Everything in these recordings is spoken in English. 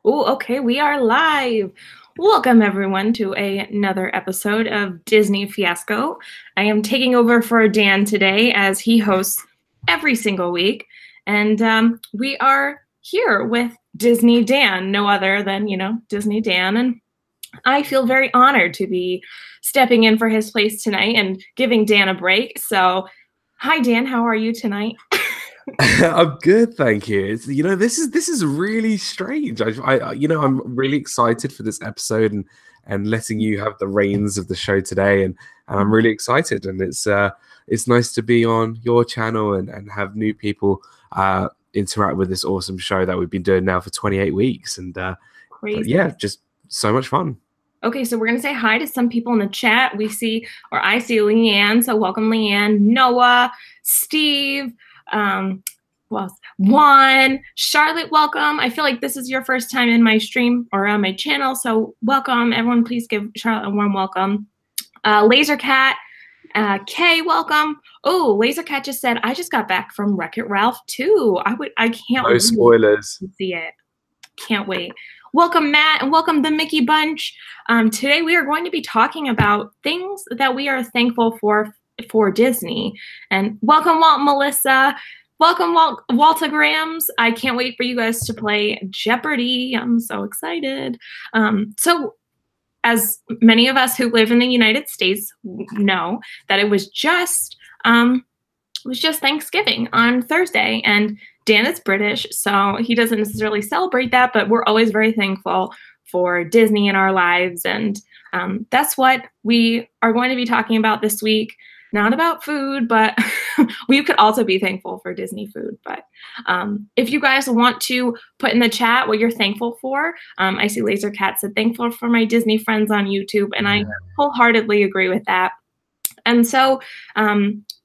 Oh, okay, we are live. Welcome everyone to another episode of Disney Fiasco. I am taking over for Dan today as he hosts every single week, and we are here with DizneyDan, no other than DizneyDan, and I feel very honored to be stepping in for his place tonight and giving Dan a break. So, hi Dan, how are you tonight? I'm good, thank you. This is really strange. I'm really excited for this episode and letting you have the reins of the show today, and I'm really excited. And it's nice to be on your channel and have new people interact with this awesome show that we've been doing now for 28 weeks. And Crazy. yeah, just so much fun. Okay, so we're gonna say hi to some people in the chat. I see Leanne, so welcome Leanne, Noah, Steve, well, Juan, Charlotte, welcome. I feel like this is your first time in my stream or on my channel, so welcome. Everyone, please give Charlotte a warm welcome. Lasercat, Kay, welcome. Oh, Lasercat just said, I just got back from Wreck-It Ralph too. I can't No wait spoilers. to see it. Can't wait. Welcome, Matt, and welcome the Mickey Bunch. Today we are going to be talking about things that we are thankful for Disney. And welcome, Walt and Melissa. Welcome, Waltagrams. I can't wait for you guys to play Jeopardy. I'm so excited. So as many of us who live in the United States know, that it was just Thanksgiving on Thursday, and Dan is British, so he doesn't necessarily celebrate that, but we're always very thankful for Disney in our lives, and that's what we are going to be talking about this week. Not about food, but we could also be thankful for Disney food. But if you guys want to put in the chat what you're thankful for, I see Lasercat said, thankful for my Disney friends on YouTube, and I wholeheartedly agree with that. And so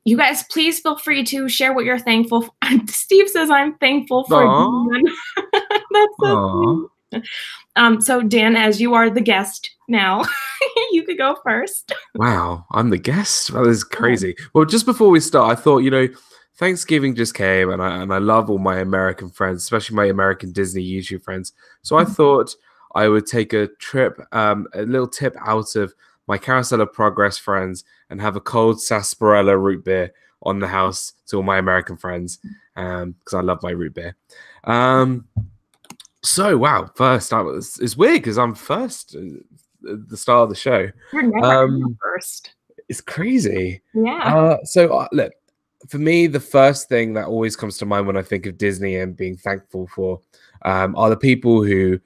you guys, please feel free to share what you're thankful for. Steve says, I'm thankful for Dan. That's so sweet. So Dan, as you are the guest now, you could go first. Wow, I'm the guest. That is crazy. Well, just before we start, I thought, Thanksgiving just came, and I love all my American friends, especially my American Disney YouTube friends. So I thought I would take a trip, a little tip out of my Carousel of Progress friends, and have a cold sarsaparilla root beer on the house to all my American friends, because I love my root beer. So wow, first it's weird because I'm first at the start of the show. You're never first. It's crazy. Yeah. Look, for me, the first thing that always comes to mind when I think of Disney and being thankful for are the people who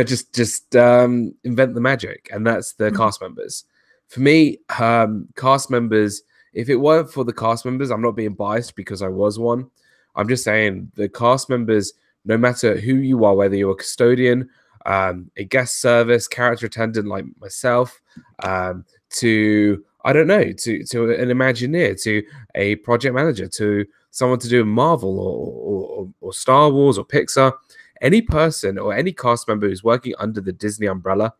just invent the magic, and that's the cast members. For me, cast members, if it weren't for the cast members, I'm not being biased because I was one. I'm just saying the cast members, no matter who you are, whether you're a custodian, a guest service, character attendant like myself, to I don't know, to an Imagineer, to a project manager, to someone to do Marvel or Star Wars or Pixar, any person or any cast member who's working under the Disney umbrella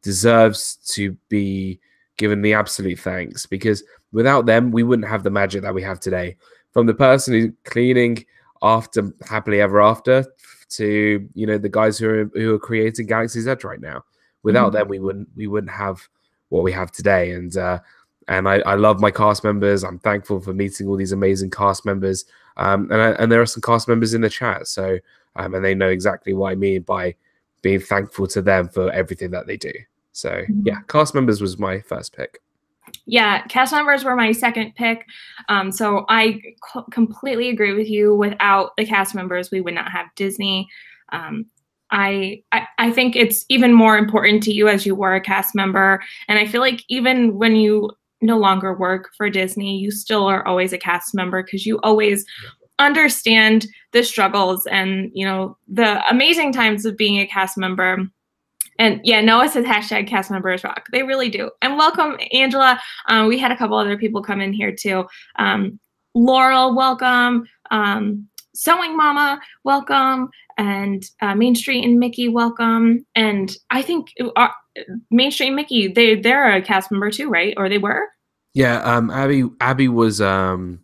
deserves to be given the absolute thanks, because without them, we wouldn't have the magic that we have today. From the person who's cleaning after Happily Ever After to the guys who are creating Galaxy's Edge right now. Without them, we wouldn't have what we have today. And I love my cast members. I'm thankful for meeting all these amazing cast members. And there are some cast members in the chat, so and they know exactly what I mean by being thankful to them for everything that they do. So yeah, cast members was my first pick. Yeah, cast members were my second pick. So I completely agree with you. Without the cast members, we would not have Disney. I think it's even more important to you as you were a cast member. And I feel like even when you no longer work for Disney, you still are always a cast member, because you always understand the struggles and the amazing times of being a cast member. And yeah, Noah says hashtag cast members rock. They really do. And welcome, Angela. We had a couple other people come in here too. Laurel, welcome. Sewing Mama, welcome. And Main Street and Mickey, welcome. And I think Main Street and Mickey, they're a cast member too, right? Or they were? Yeah, Abby was a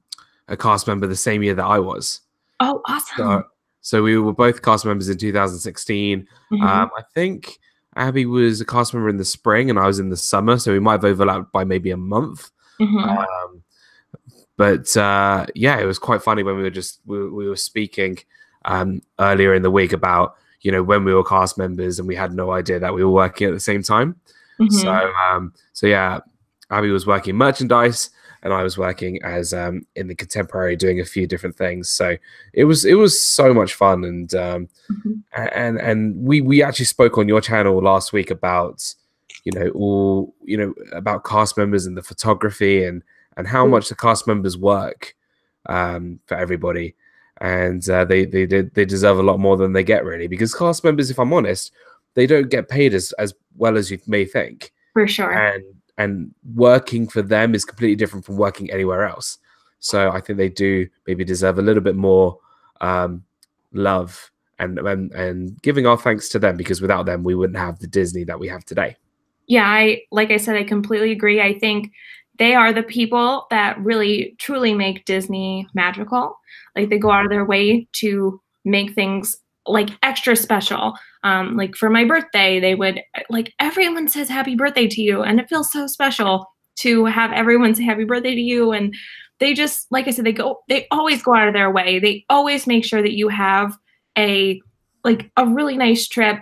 cast member the same year that I was. Oh, awesome. So we were both cast members in 2016. Hmm. I think Abby was a cast member in the spring and I was in the summer, so we might have overlapped by maybe a month. Hmm. Um, but yeah, it was quite funny when we were speaking earlier in the week about when we were cast members and we had no idea that we were working at the same time. So Hmm. so yeah, Abby was working merchandise and I was working as in the contemporary doing a few different things. So it was so much fun and we actually spoke on your channel last week about about cast members and the photography and how much the cast members work for everybody, and they deserve a lot more than they get, really, because cast members, if I'm honest, they don't get paid as well as you may think, For sure. and working for them is completely different from working anywhere else. So I think they do maybe deserve a little bit more love and giving our thanks to them, because without them we wouldn't have the Disney that we have today. Yeah, like I said, I completely agree. I think they are the people that really truly make Disney magical. Like they go out of their way to make things like extra special. Like for my birthday, they would like everyone says happy birthday to you, and it feels so special to have everyone say happy birthday to you. And they just, like I said, they always go out of their way. They always make sure that you have a a really nice trip.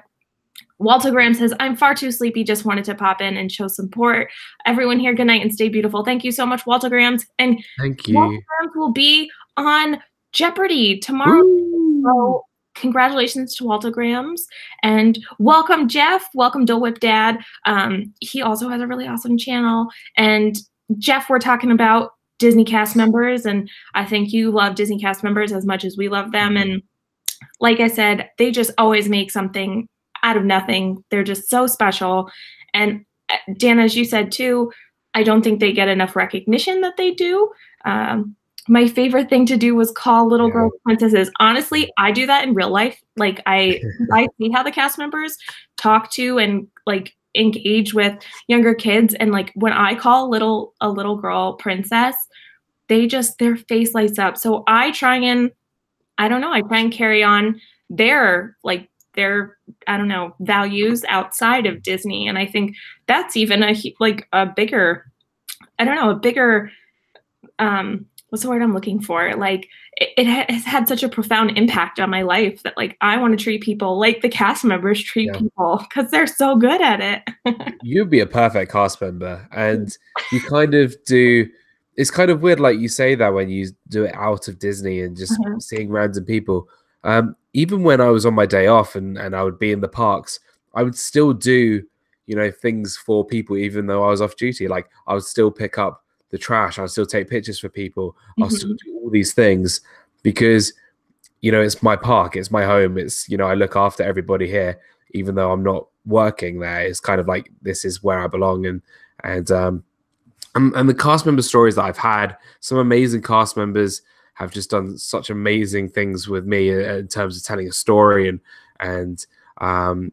Waltogram says, I'm far too sleepy, just wanted to pop in and show support. Everyone here, good night and stay beautiful. Thank you so much, Waltograms. And Thank you. Waltograms will be on Jeopardy tomorrow. Woo! So congratulations to Waltograms. And welcome, Jeff. Welcome, Dole Whip Dad. He also has a really awesome channel. And Jeff, we're talking about Disney cast members. And I think you love Disney cast members as much as we love them. And like I said, they just always make something out of nothing. They're just so special. And Dan, as you said too, I don't think they get enough recognition that they do. My favorite thing to do was call little girls princesses. Honestly, I do that in real life. Like I see how the cast members talk to and like engage with younger kids. And like when I call a little girl princess, their face lights up. So I try and carry on their I don't know, values outside of Disney. And I think that's even a bigger, I don't know, a bigger, what's the word I'm looking for? Like it has had such a profound impact on my life that like, I want to treat people like the cast members treat people, because they're so good at it. You'd be a perfect cast member, and you kind of do. It's kind of weird, like you say that when you do it out of Disney and just seeing random people. Even when I was on my day off and I would be in the parks, I would still do, things for people, even though I was off duty. Like I would still pick up the trash. I'll still take pictures for people. I'll still do all these things because, it's my park. It's my home. It's, I look after everybody here, even though I'm not working there. It's kind of like, this is where I belong. And the cast member stories that I've had, some amazing cast members have just done such amazing things with me in terms of telling a story. And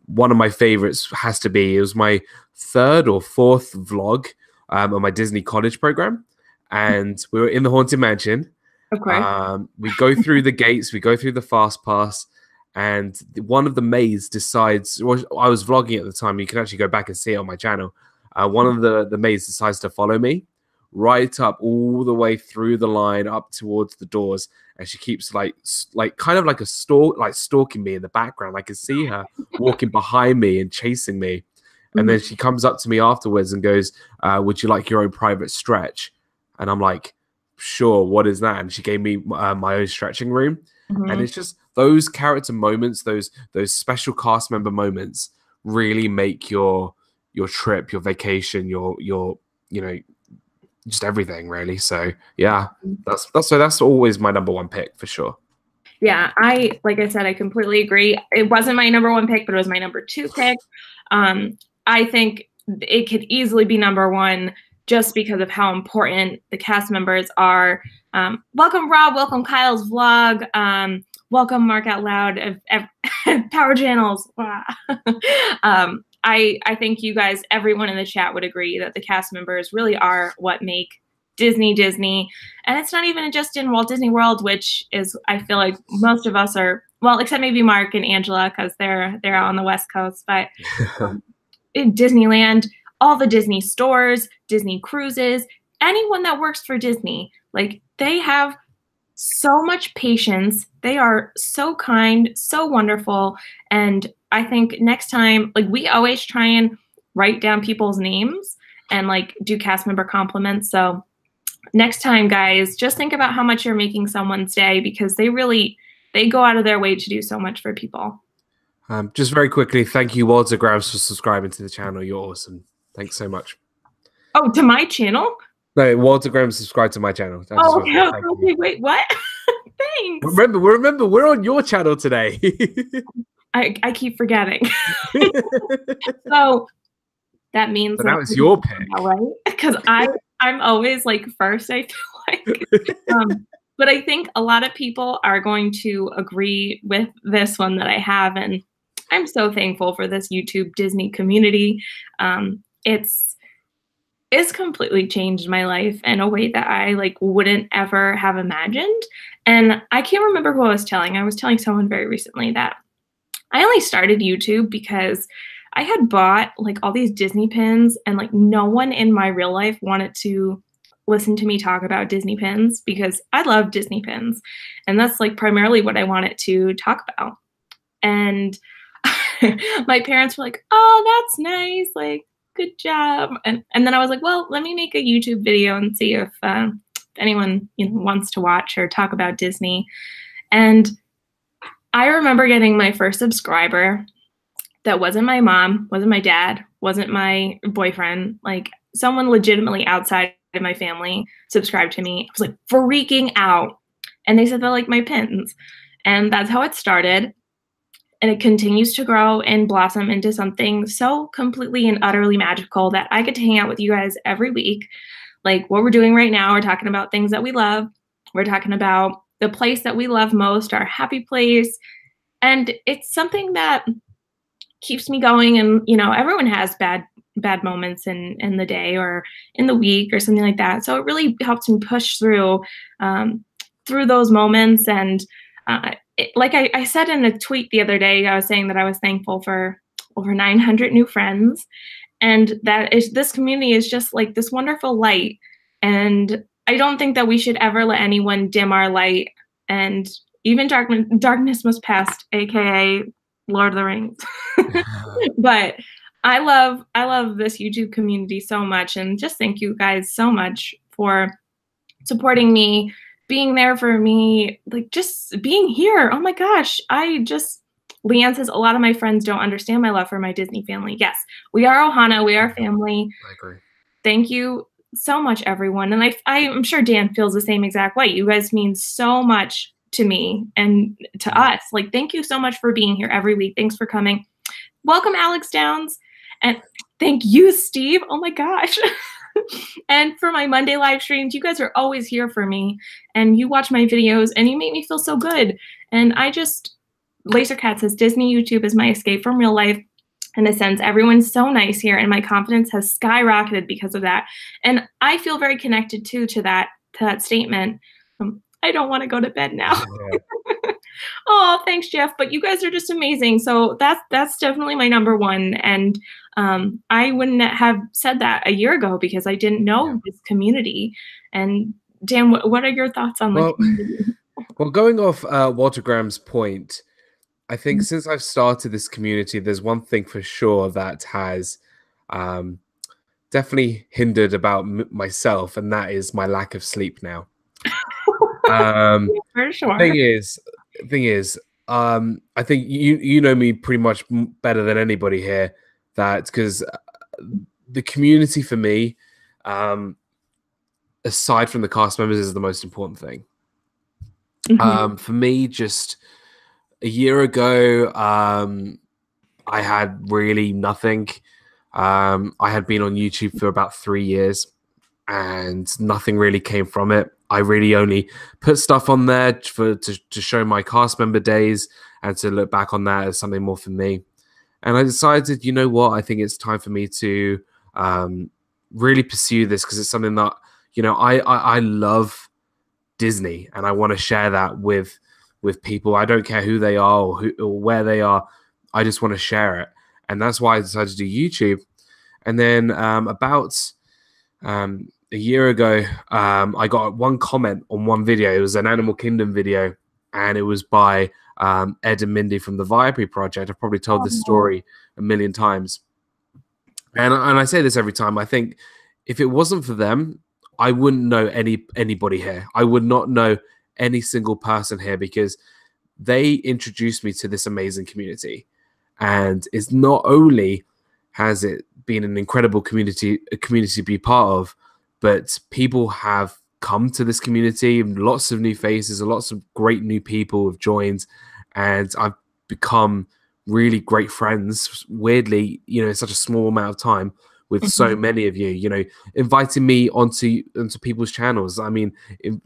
one of my favorites has to be, it was my third or fourth vlog on my Disney college program. And we were in the Haunted Mansion. Okay. We go through the gates, we go through the fast pass, and one of the maids decides, well, I was vlogging at the time. You can actually go back and see it on my channel. One of the maids decides to follow me right up all the way through the line up towards the doors, and she keeps like kind of like stalking me in the background. I can see her walking behind me and chasing me, and then she comes up to me afterwards and goes, would you like your own private stretch? And I'm like, sure, what is that? And she gave me my own stretching room. And it's just those character moments, those special cast member moments really make your trip, your vacation, your just everything, really. So yeah, that's always my number one pick for sure. Yeah, like I said, I completely agree. It wasn't my number one pick, but it was my number two pick. I think it could easily be number one just because of how important the cast members are. Welcome, Rob. Welcome, Kyle's vlog. Welcome, Mark Out Loud of Power Channels. I think you guys, everyone in the chat would agree that the cast members really are what make Disney. And it's not even just in Walt Disney World, which is, I feel like most of us are well, except maybe Mark and Angela because they're out on the West Coast. But in Disneyland, all the Disney stores, Disney cruises, anyone that works for Disney, like they have so much patience. They are so kind, so wonderful. And I think next time, like we always try and write down people's names and like do cast member compliments. So next time, guys, just think about how much you're making someone's day because they go out of their way to do so much for people. Just very quickly, thank you, Waltergrams, for subscribing to the channel. You're awesome. Thanks so much. Oh, to my channel? No, Waltergrams subscribed to my channel. Oh, okay, wait, what? Thanks. Remember, we're on your channel today. I keep forgetting. So that means now it's your pick, right? Because I'm always like first, I feel like. But I think a lot of people are going to agree with this one that I have, and I'm so thankful for this YouTube Disney community. It's completely changed my life in a way that I like wouldn't ever have imagined. And I can't remember who I was telling. I was telling someone very recently that I only started YouTube because I had bought like all these Disney pins and like no one in my real life wanted to listen to me talk about Disney pins because I love Disney pins. And that's like primarily what I wanted to talk about. And my parents were like, oh, that's nice. Like, good job. And then I was like, well, let me make a YouTube video and see if anyone wants to watch or talk about Disney. And I remember getting my first subscriber that wasn't my mom, wasn't my dad, wasn't my boyfriend, like someone legitimately outside of my family subscribed to me. I was like freaking out. And they said they like my pins. And that's how it started. And it continues to grow and blossom into something so completely and utterly magical that I get to hang out with you guys every week. Like what we're doing right now, we're talking about things that we love. We're talking about the place that we love most, our happy place. And it's something that keeps me going. And, everyone has bad moments in the day or in the week or something like that. So it really helps me push through those moments. And like I said in a tweet the other day, I was saying that I was thankful for over 900 new friends. And this community is just like this wonderful light. And I don't think that we should ever let anyone dim our light. And even darkness must pass, AKA Lord of the Rings. But I love this YouTube community so much. And just thank you guys so much for supporting me, being there for me, like just being here. Oh my gosh. Leanne says a lot of my friends don't understand my love for my Disney family. Yes, we are Ohana. We are family. I agree. Thank you so much, everyone. And I'm sure Dan feels the same exact way. You guys mean so much to me and to us. Like, thank you so much for being here every week. Thanks for coming. Welcome, Alex Downs. And thank you, Steve. Oh my gosh. And for my Monday live streams, you guys are always here for me. And you watch my videos and you make me feel so good. And Lasercat says, Disney YouTube is my escape from real life. In a sense, everyone's so nice here, and my confidence has skyrocketed because of that. And I feel very connected to that statement. I don't want to go to bed now. Yeah. Oh, thanks, Jeff. But you guys are just amazing. So that's definitely my number one. And I wouldn't have said that a year ago because I didn't know this community. And Dan, what are your thoughts on the community? Well, going off Walter Graham's point, I think since I've started this community, there's one thing for sure that has definitely hindered about myself, and that is my lack of sleep now. For sure. Thing is, I think you know me pretty much better than anybody here. That because the community for me, aside from the cast members, is the most important thing. For me, just a year ago, I had really nothing. I had been on YouTube for about 3 years and nothing really came from it. I really only put stuff on there to show my cast member days and to look back on that as something more for me. And I decided, you know what, I think it's time for me to really pursue this because it's something that, I love Disney and I want to share that with with people. I don't care who they are or where they are. I just want to share it. And that's why I decided to do YouTube. And then about a year ago, I got one comment on one video. It was an Animal Kingdom video, and it was by Ed and Mindy from the Viaplay Project. I've probably told this story a million times. And I say this every time. I think if it wasn't for them, I wouldn't know anybody here. I would not know any single person here, because they introduced me to this amazing community. And it's not only has it been an incredible community to be part of, but people have come to this community, lots of new faces, lots of great new people have joined, and I've become really great friends, weirdly, in such a small amount of time, with so many of you, inviting me onto people's channels. I mean,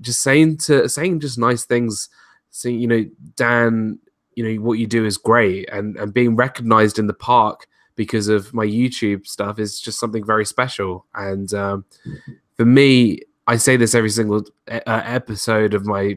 just saying just nice things, saying, Dan, what you do is great, and being recognized in the park because of my YouTube stuff is just something very special. And for me, I say this every single episode of my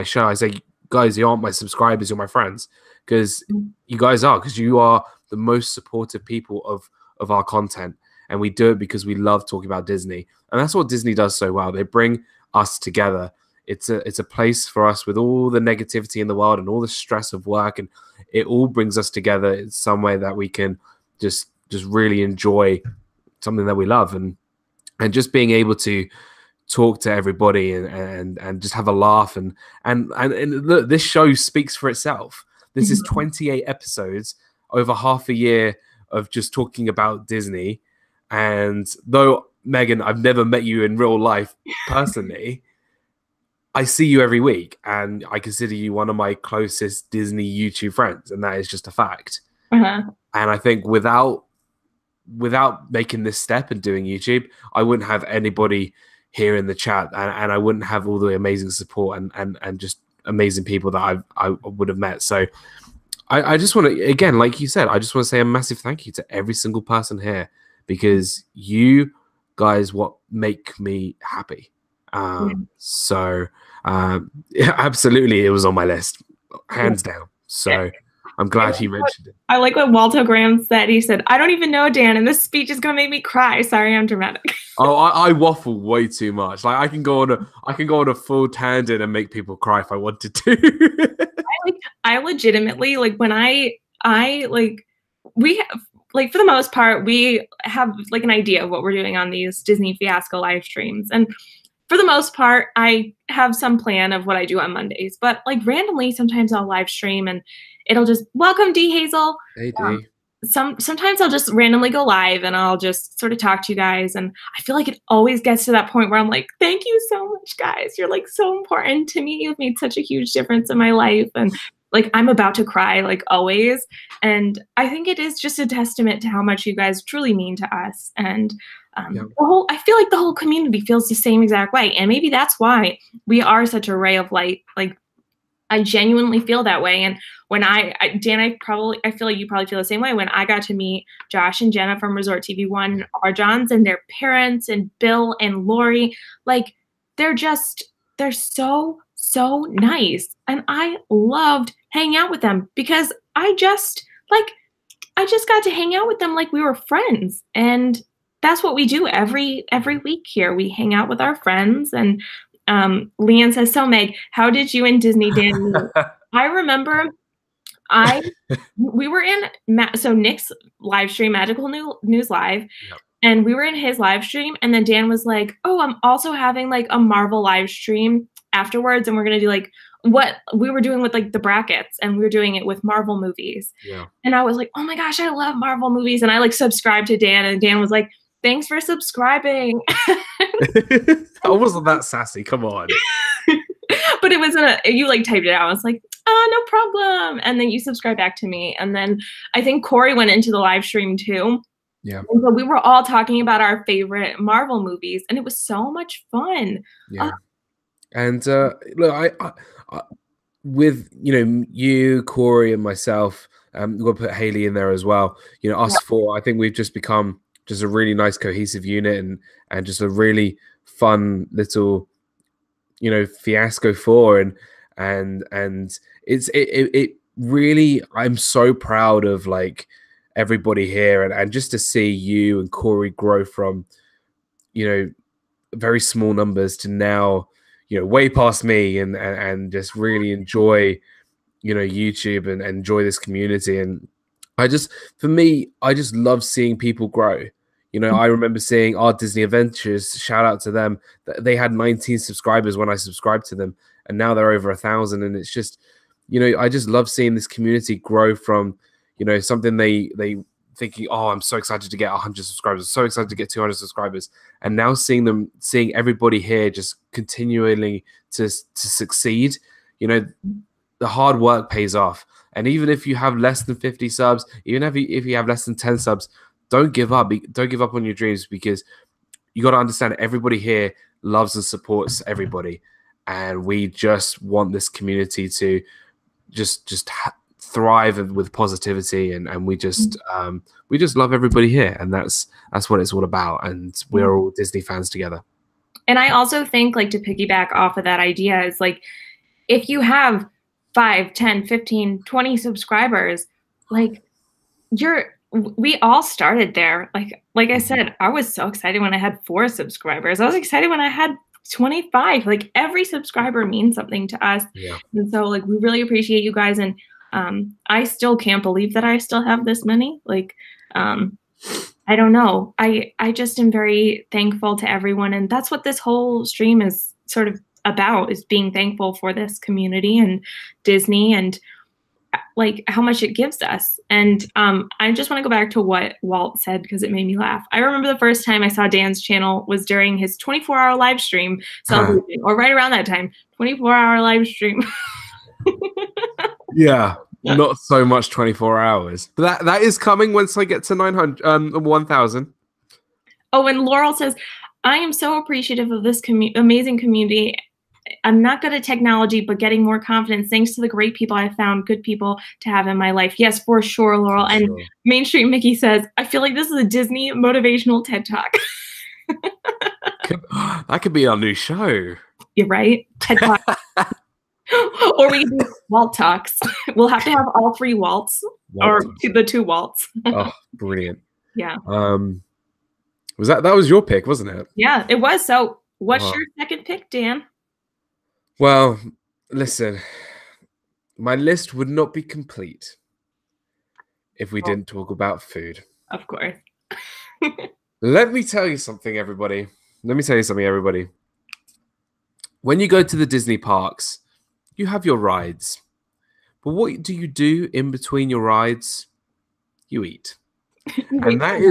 show. I say, guys, you aren't my subscribers, you're my friends, because you guys are, because you are the most supportive people of our content. And we do it because we love talking about Disney. And that's what Disney does so well. They bring us together. It's a place for us with all the negativity in the world and all the stress of work, and it all brings us together in some way that we can just really enjoy something that we love, and just being able to talk to everybody and just have a laugh, and look, this show speaks for itself. This is 28 episodes over half a year of just talking about Disney. And though, Megan, I've never met you in real life personally, I see you every week, and I consider you one of my closest Disney YouTube friends, and that is just a fact. And I think without making this step and doing YouTube, I wouldn't have anybody here in the chat, and I wouldn't have all the amazing support and just amazing people that I would have met. So I just want to, again, like you said, I just want to say a massive thank you to every single person here, because you guys make me happy. So absolutely, it was on my list, hands down. So I'm glad you mentioned it. I like what Walter Graham said. He said, "I don't even know Dan, and this speech is gonna make me cry." Sorry, I'm dramatic. Oh, I waffle way too much. Like I can go on a full tangent and make people cry if I wanted to. I legitimately, like, when we have, like, for the most part, we have like an idea of what we're doing on these Disney Fiasco live streams. And for the most part, I have some plan of what I do on Mondays, but like randomly, sometimes I'll live stream and it'll just, welcome D Hazel. Hey D. Sometimes I'll just randomly go live and I'll just sort of talk to you guys. And I feel like it always gets to that point where I'm like, thank you so much, guys. You're like so important to me. You've made such a huge difference in my life. And like, I'm about to cry, like always. And I think it is just a testament to how much you guys truly mean to us. And I feel like the whole community feels the same exact way. And maybe that's why we are such a ray of light. Like, I genuinely feel that way. And when Dan, I feel like you probably feel the same way. When I got to meet Josh and Jenna from Resort TV 1, our Johns and their parents, and Bill and Lori, like, they're so nice. And I loved hanging out with them, because I just got to hang out with them like we were friends. And that's what we do every week here. We hang out with our friends. And Leanne says, so Meg, how did you and DizneyDan meet? I remember we were in Nick's live stream, Magical News Live. Yep. And we were in his live stream, and then Dan was like, oh, I'm also having like a Marvel live stream afterwards, and we're gonna do like what we were doing with like the brackets, and we were doing it with Marvel movies. Yeah. And I was like, oh my gosh, I love Marvel movies. And I like subscribed to Dan, and Dan was like, thanks for subscribing. I wasn't that sassy, come on. But it was you like typed it out. I was like, no problem. And then you subscribed back to me. And then I think Corey went into the live stream too. Yeah. And so we were all talking about our favorite Marvel movies, and it was so much fun. Yeah. And look, I with you, Corey, and myself, we'll put Haley in there as well. Us four, I think we've just become just a really nice cohesive unit, and just a really fun little Fiasco 4. and it really, I'm so proud of like everybody here, and just to see you and Corey grow from, you know, very small numbers to now, you know, way past me, and just really enjoy, you know, YouTube and enjoy this community. And for me, I just love seeing people grow. You know, I remember seeing our Disney Adventures, shout out to them. They had 19 subscribers when I subscribed to them, and now they're over 1,000. And it's just, you know, I just love seeing this community grow from, you know, something they thinking, oh, I'm so excited to get 100 subscribers, so excited to get 200 subscribers, and now seeing everybody here just continually to succeed. You know, the hard work pays off. And even if you have less than 50 subs, even if you have less than 10 subs, don't give up. Don't give up on your dreams, because you got to understand everybody here loves and supports everybody. And we just want this community to just thrive with positivity. And we just love everybody here. And that's what it's all about. And we're all Disney fans together. And I also think, like, to piggyback off of that idea, is like, if you have 5, 10, 15, 20 subscribers, like, we all started there. Like I said, I was so excited when I had 4 subscribers. I was excited when I had 25. Like, every subscriber means something to us. Yeah. And so, like, we really appreciate you guys. And I still can't believe that I still have this many. Like, I don't know. I just am very thankful to everyone. And that's what this whole stream is sort of about, is being thankful for this community and Disney, and like how much it gives us. And I just want to go back to what Walt said, because it made me laugh. I remember the first time I saw Dan's channel was during his 24-hour live stream celebrating, or right around that time, 24-hour live stream. Yeah, not so much 24 hours. But that is coming once I get to 1,000. Oh, and Laurel says, I am so appreciative of this amazing community. I'm not good at technology, but getting more confidence thanks to the great people I found, good people to have in my life. Yes, for sure, Laurel. And sure. Main Street Mickey says, I feel like this is a Disney motivational TED Talk. That could be our new show. You're right. TED Talk. Or we can do Walt Talks. We'll have to have all 3 Walts, or the 2 Walts. Oh, brilliant. Yeah. That was your pick, wasn't it? Yeah, it was. So what's your second pick, Dan? Well, listen, my list would not be complete if we didn't talk about food. Of course. Let me tell you something, everybody. When you go to the Disney parks, you have your rides. But what do you do in between your rides? You eat. And that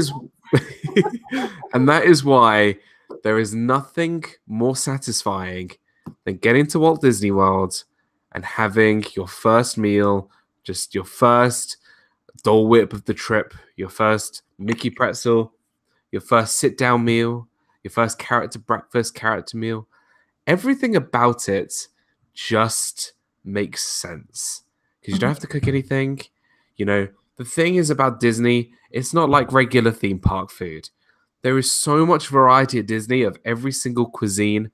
is why there is nothing more satisfying than getting to Walt Disney World and having your first meal, just your first Dole Whip of the trip, your first Mickey pretzel, your first sit-down meal, your first character breakfast, character meal. Everything about it just makes sense, because you don't have to cook anything. You know, the thing is about Disney, it's not like regular theme park food. There is so much variety at Disney of every single cuisine.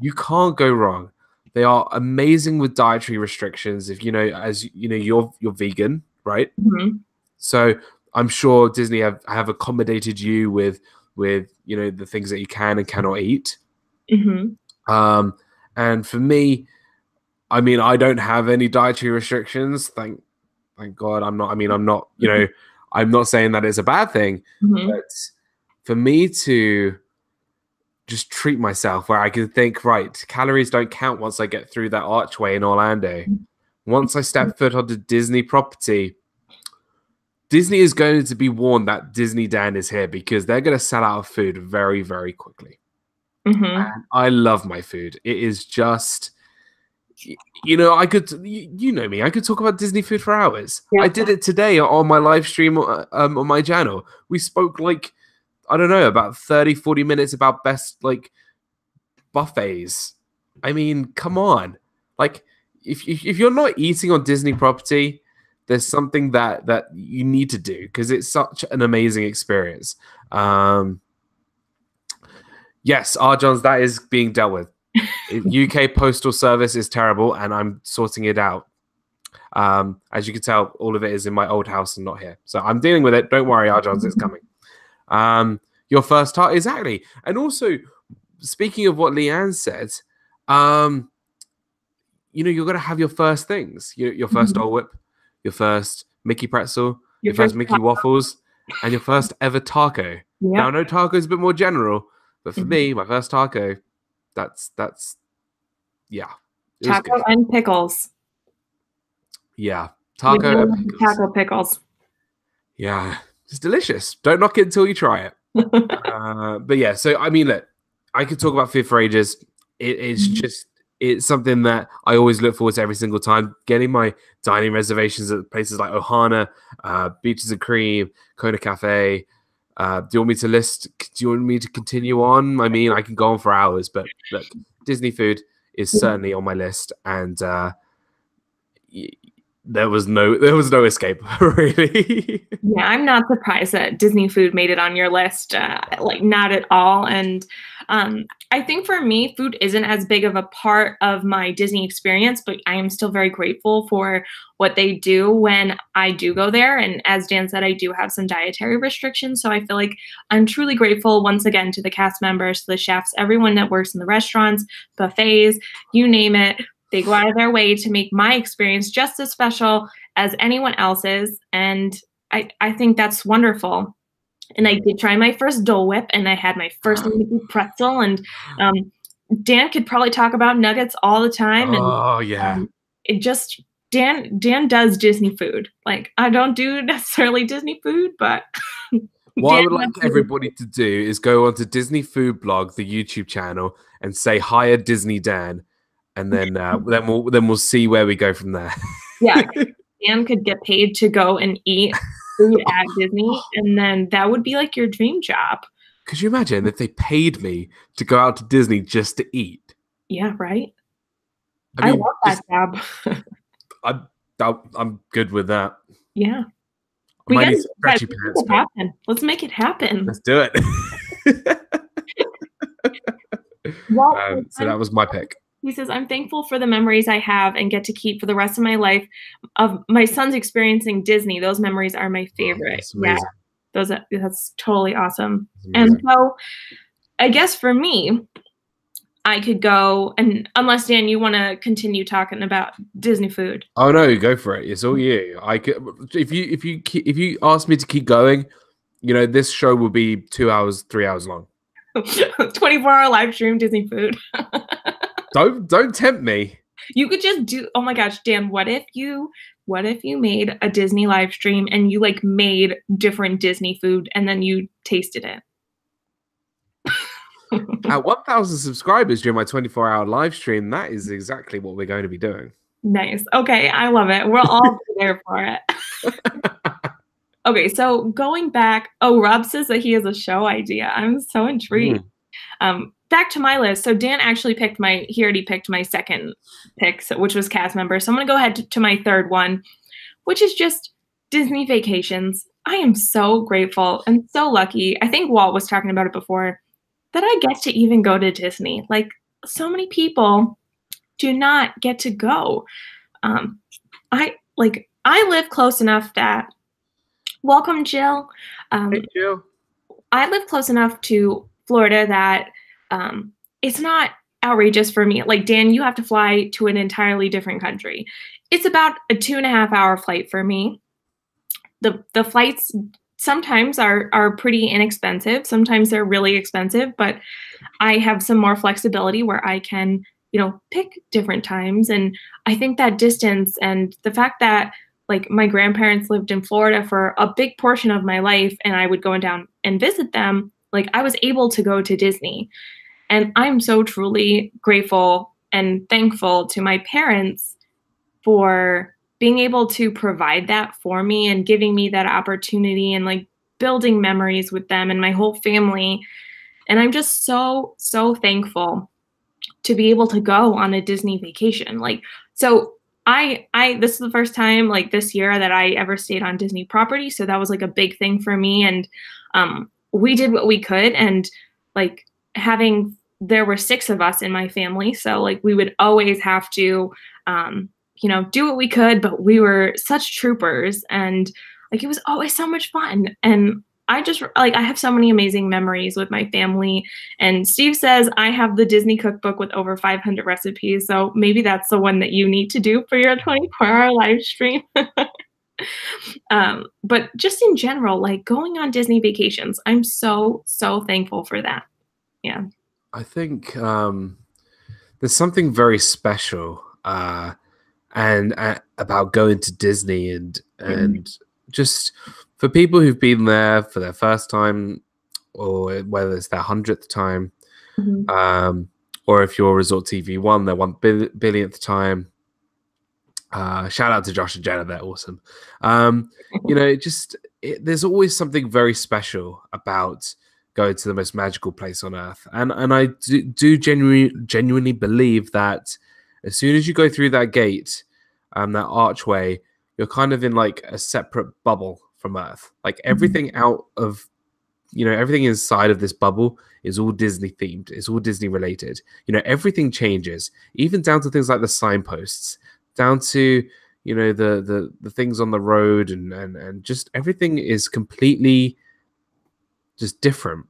You can't go wrong. They are amazing with dietary restrictions. If you know, as you know, you're vegan, right? Mm-hmm. So I'm sure Disney have accommodated you with you know, the things that you can and cannot eat. Mm-hmm. And for me, I mean, I don't have any dietary restrictions. Thank God. I'm not. You know, I'm not saying that it's a bad thing, but for me to just treat myself, where I can think, right, calories don't count once I get through that archway in Orlando. Once I step foot onto Disney property, Disney is going to be warned that DizneyDan is here, because they're going to sell out of food very, very quickly. And I love my food. It is just, you know, you know me, I could talk about Disney food for hours. Yeah. I did it today on my live stream on my channel. We spoke like, I don't know, about 30, 40 minutes about best like buffets. I mean, come on. Like, if you're not eating on Disney property, there's something that you need to do, because it's such an amazing experience. Yes, R. Johns, that is being dealt with. UK postal service is terrible, and I'm sorting it out. As you can tell, all of it is in my old house and not here. So I'm dealing with it. Don't worry, R. Johns, it's coming. Your first task, exactly. And also, speaking of what Leanne said, you know, you're going to have your first things. Your first Dole Whip, your first Mickey pretzel, your first Mickey waffles, and your first ever taco. Yep. Now, I know taco is a bit more general, but for me, my first taco, that's yeah. Taco and pickles. Yeah, taco and pickles. Taco pickles. Yeah, it's delicious. Don't knock it until you try it. But yeah, so I mean, look, I could talk about food for ages. It's something that I always look forward to every single time. Getting my dining reservations at places like Ohana, Beaches and Cream, Kona Cafe. Do you want me to list? Do you want me to continue on? I mean, I can go on for hours, but look, Disney food is certainly on my list, and there was no escape, really. Yeah, I'm not surprised that Disney food made it on your list. Like, not at all. And I think for me, food isn't as big of a part of my Disney experience, but I am still very grateful for what they do when I do go there. And as Dan said, I do have some dietary restrictions. So I feel like I'm truly grateful once again to the cast members, to the chefs, everyone that works in the restaurants, buffets, you name it. They go out of their way to make my experience just as special as anyone else's. And I think that's wonderful. And I did try my first Dole Whip, and I had my first pretzel. And Dan could probably talk about nuggets all the time. Oh, yeah. It just, Dan does Disney food. Like, I don't do necessarily Disney food, but what I would like everybody to do is go onto Disney Food Blog, the YouTube channel, and say hire DizneyDan. And then we'll see where we go from there. Yeah, Dan could get paid to go and eat food at Disney, and then that would be like your dream job. Could you imagine if they paid me to go out to Disney just to eat? Yeah, right. I love that job. I'm good with that. Yeah, Let's make it happen. Let's do it. Well, so that was my pick. He says, I'm thankful for the memories I have and get to keep for the rest of my life of my son's experiencing Disney. Those memories are my favorite. Yeah, that's totally awesome. And so I guess for me, I could go, and unless Dan, you want to continue talking about Disney food. Oh no, go for it. It's all you. I could, if you ask me to keep going, you know, this show will be 2 hours, 3 hours long. 24-hour live stream Disney food. Don't tempt me. You could just do, oh my gosh, Dan, what if you made a Disney live stream and you like made different Disney food and then you tasted it? At 1,000 subscribers during my 24-hour live stream, that is exactly what we're going to be doing. Nice. Okay, I love it. We'll all be there for it. Okay, so going back, Rob says that he has a show idea. I'm so intrigued. Back to my list. So Dan actually he already picked my second pick, which was cast member. So I'm going to go ahead to my third one, which is just Disney vacations. I am so grateful and so lucky. I think Walt was talking about it before, that I get to even go to Disney. Like, so many people do not get to go. I live close enough that, welcome, Jill. Hey, Jill. I live close enough to Florida that it's not outrageous for me. Like, Dan, you have to fly to an entirely different country. It's about a 2.5-hour flight for me. The flights sometimes are pretty inexpensive. Sometimes they're really expensive, but I have some more flexibility where I can, pick different times. And I think that distance and the fact that, like, my grandparents lived in Florida for a big portion of my life and I would go down and visit them, like, I was able to go to Disney. And I'm so truly grateful and thankful to my parents for being able to provide that for me and giving me that opportunity and, like, building memories with them and my whole family. And I'm just so, so thankful to be able to go on a Disney vacation. Like, so this is the first time, like, this year that I ever stayed on Disney property. So that was, like, a big thing for me. And we did what we could. And, like, having there were 6 of us in my family, so, like, we would always have to, do what we could, but we were such troopers, and, like, it was always so much fun, and I have so many amazing memories with my family, and Steve says I have the Disney cookbook with over 500 recipes, so maybe that's the one that you need to do for your 24-hour live stream. But just in general, like, going on Disney vacations, I'm so, so thankful for that. Yeah. I think there's something very special and about going to Disney and just for people who've been there for their first time, or whether it's their 100th time, Mhm. or if you're Resort TV One, their 1 billionth time. Shout out to Josh and Jenna, they're awesome. There's always something very special about going to the most magical place on earth, and I do genuinely believe that as soon as you go through that gate, that archway, you're kind of in like a separate bubble from Earth. Like everything out of, everything inside of this bubble is all Disney themed. It's all Disney related. Everything changes, even down to things like the signposts, down to, the things on the road, and just everything is completely just different.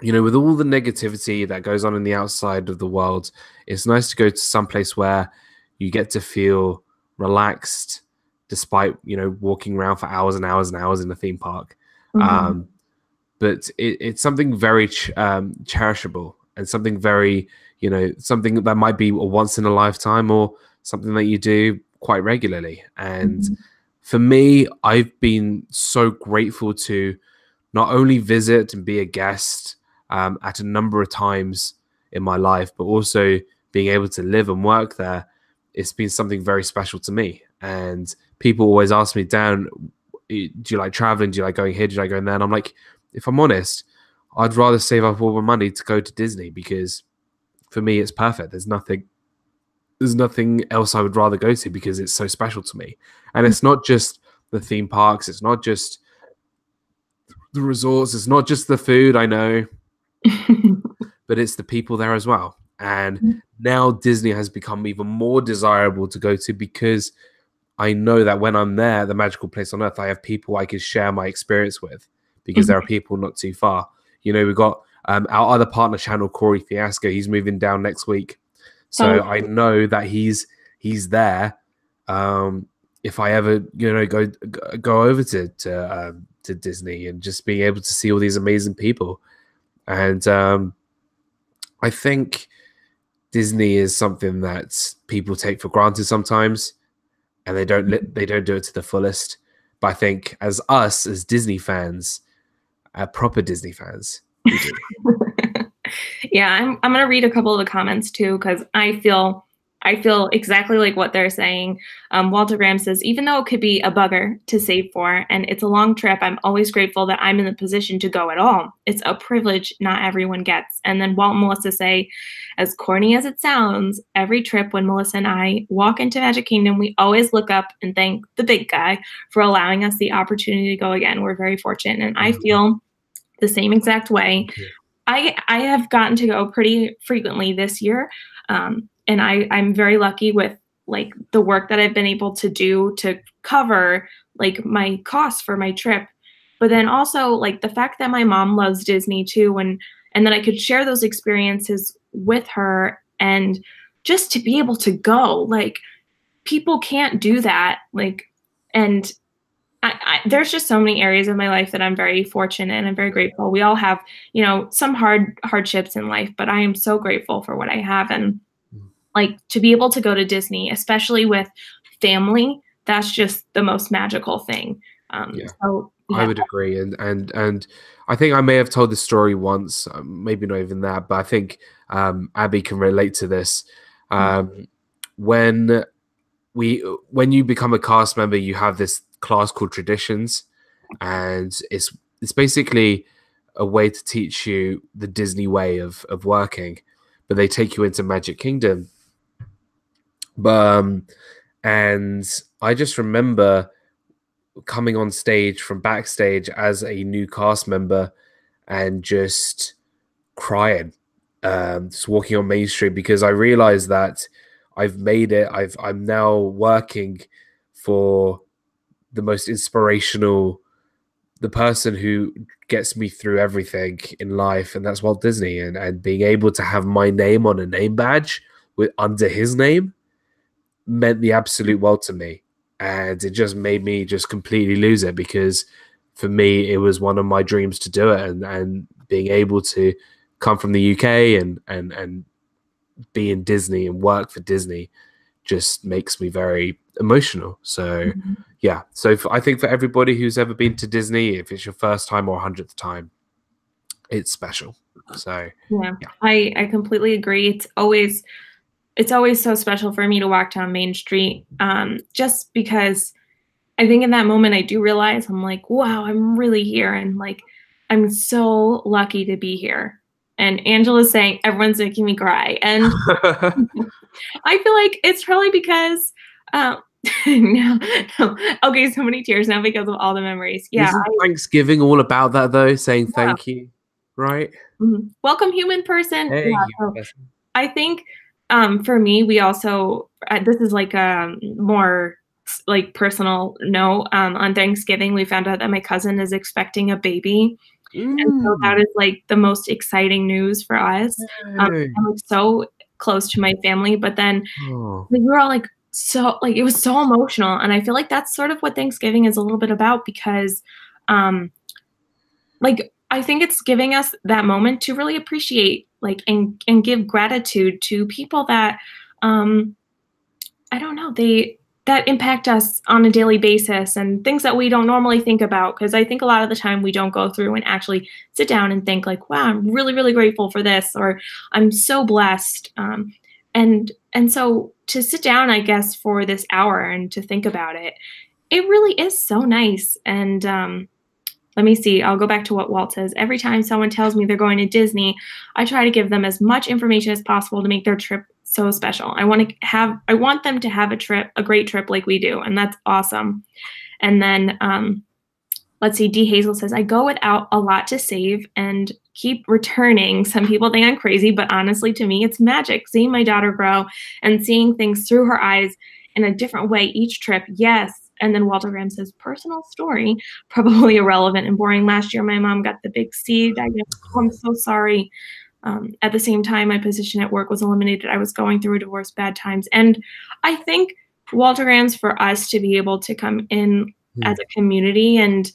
With all the negativity that goes on in the outside of the world, it's nice to go to some place where you get to feel relaxed, despite walking around for hours and hours and hours in a theme park. Mhm. But it's something very cherishable, and something very, something that might be a once in a lifetime, or something that you do quite regularly. And Mhm. for me, I've been so grateful to not only visit and be a guest at a number of times in my life, but also being able to live and work there. It's been something very special to me. And people always ask me, Dan, do you like traveling? Do you like going here? Do you like going there? And I'm like, if I'm honest, I'd rather save up all my money to go to Disney, because for me, it's perfect. There's nothing else I would rather go to, because it's so special to me. And it's not just the theme parks. It's not just the resorts. It's not just the food, I know, but it's the people there as well. And now Disney has become even more desirable to go to, because I know that when I'm there, the magical place on earth, I have people I can share my experience with, because there are people not too far. We've got our other partner channel, Corey Fiasco. He's moving down next week, so Oh, I know that he's there. If I ever go over to Disney, and just being able to see all these amazing people, and I think Disney is something that people take for granted sometimes, and they don't do it to the fullest. But I think as Disney fans, proper Disney fans, we do. yeah, I'm gonna read a couple of the comments too, because I feel exactly like what they're saying. Walter Graham says, even though it could be a bugger to save for, and it's a long trip, I'm always grateful that I'm in the position to go at all. It's a privilege not everyone gets. And then Walt and Melissa say, as corny as it sounds, every trip when Melissa and I walk into Magic Kingdom, we always look up and thank the big guy for allowing us the opportunity to go again. We're very fortunate. And I feel the same exact way. Thank you. I have gotten to go pretty frequently this year, and I'm very lucky with like the work that I've been able to do to cover like my costs for my trip. But then also like the fact that my mom loves Disney too, and that I could share those experiences with her, and just to be able to go, like people can't do that, like, and there's just so many areas of my life that I'm very fortunate and I'm very grateful. We all have, some hardships in life, but I am so grateful for what I have. And like to be able to go to Disney, especially with family, that's just the most magical thing. Yeah. So I yeah. would agree, and I think I may have told this story once, maybe not even that, but I think Abby can relate to this. When you become a cast member, you have this class called Traditions, and it's basically a way to teach you the Disney way of working, but they take you into Magic Kingdom. And I just remember coming on stage from backstage as a new cast member and just crying just walking on Main Street, because I realized that I've made it. I'm now working for the most inspirational, the person who gets me through everything in life, and that's Walt Disney. And being able to have my name on a name badge with under his name meant the absolute world to me. And it just made me just completely lose it, because for me, it was one of my dreams to do it. And being able to come from the UK and be in Disney and work for Disney just makes me very emotional. So yeah, so I think for everybody who's ever been to Disney, if it's your first time or 100th time, it's special. So yeah. I completely agree. It's always so special for me to walk down Main Street, just because I think in that moment I do realize I'm like, wow, I'm really here, and like I'm so lucky to be here. And Angela's saying everyone's making me cry, and I feel like it's probably because no, okay, so many tears now because of all the memories. Yeah. Isn't Thanksgiving all about that though? Saying thank you, right? Welcome, human person. Hey, Yeah, so I think for me, we also this is like a more like personal note. On Thanksgiving, we found out that my cousin is expecting a baby. And so that is like the most exciting news for us. I'm so close to my family, but then we were all like, so like it was so emotional, and I feel like that's sort of what Thanksgiving is a little bit about, because like I think it's giving us that moment to really appreciate like and give gratitude to people that I don't know, that impact us on a daily basis, and things that we don't normally think about, because I think a lot of the time we don't go through and actually sit down and think like, wow, I'm really, really grateful for this, or I'm so blessed. And so to sit down, I guess, for this hour and to think about it, it really is so nice. And let me see, I'll go back to what Walt says. Every time someone tells me they're going to Disney, I try to give them as much information as possible to make their trip so special. I want them to have a great trip like we do, and that's awesome. And then let's see, D Hazel says, I go without a lot to save and keep returning. Some people think I'm crazy, but honestly, to me, it's magic. Seeing my daughter grow and seeing things through her eyes in a different way each trip. Yes. And then Walter Graham says, personal story, probably irrelevant and boring. Last year, my mom got the big C diagnosis. Oh, I'm so sorry. At the same time, my position at work was eliminated. I was going through a divorce, bad times. And I think Walter Graham's for us to be able to come in as a community and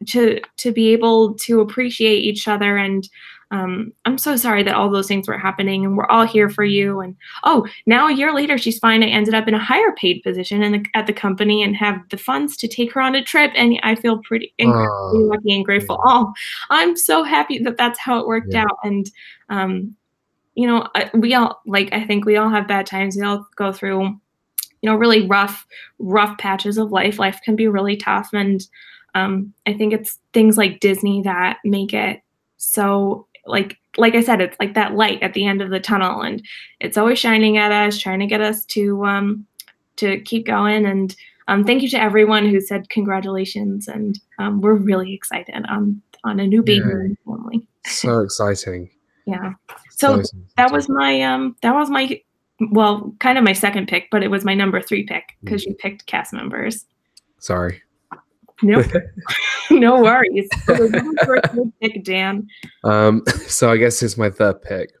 to be able to appreciate each other. And I'm so sorry that all those things were happening, and we're all here for you. And oh, now a year later, she's fine. I ended up in a higher paid position at the company and have the funds to take her on a trip. And I feel pretty incredibly lucky and grateful. Yeah. Oh, I'm so happy that that's how it worked out. And, you know, we all, like, I think we all have bad times. We all go through, you know, really rough patches of life. Life can be really tough. And I think it's things like Disney that make it so, like I said, it's like that light at the end of the tunnel, and it's always shining at us, trying to get us to keep going. And thank you to everyone who said congratulations, and we're really excited on a new baby in the family. So exciting. Yeah. So that was my well, kind of my second pick, but it was my number 3 pick because you picked cast members. Sorry. Nope. No worries. Pick, Dan. So I guess it's my third pick.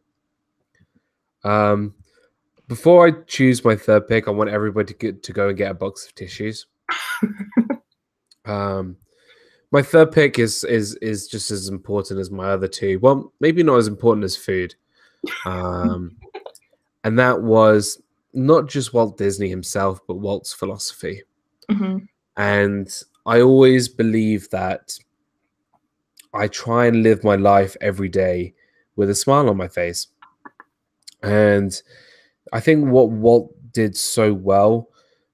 Before I choose my third pick, I want everybody to go and get a box of tissues. My third pick is just as important as my other two. Well, maybe not as important as food. And that was not just Walt Disney himself, but Walt's philosophy. And I always believe that I try and live my life every day with a smile on my face. And I think what Walt did so well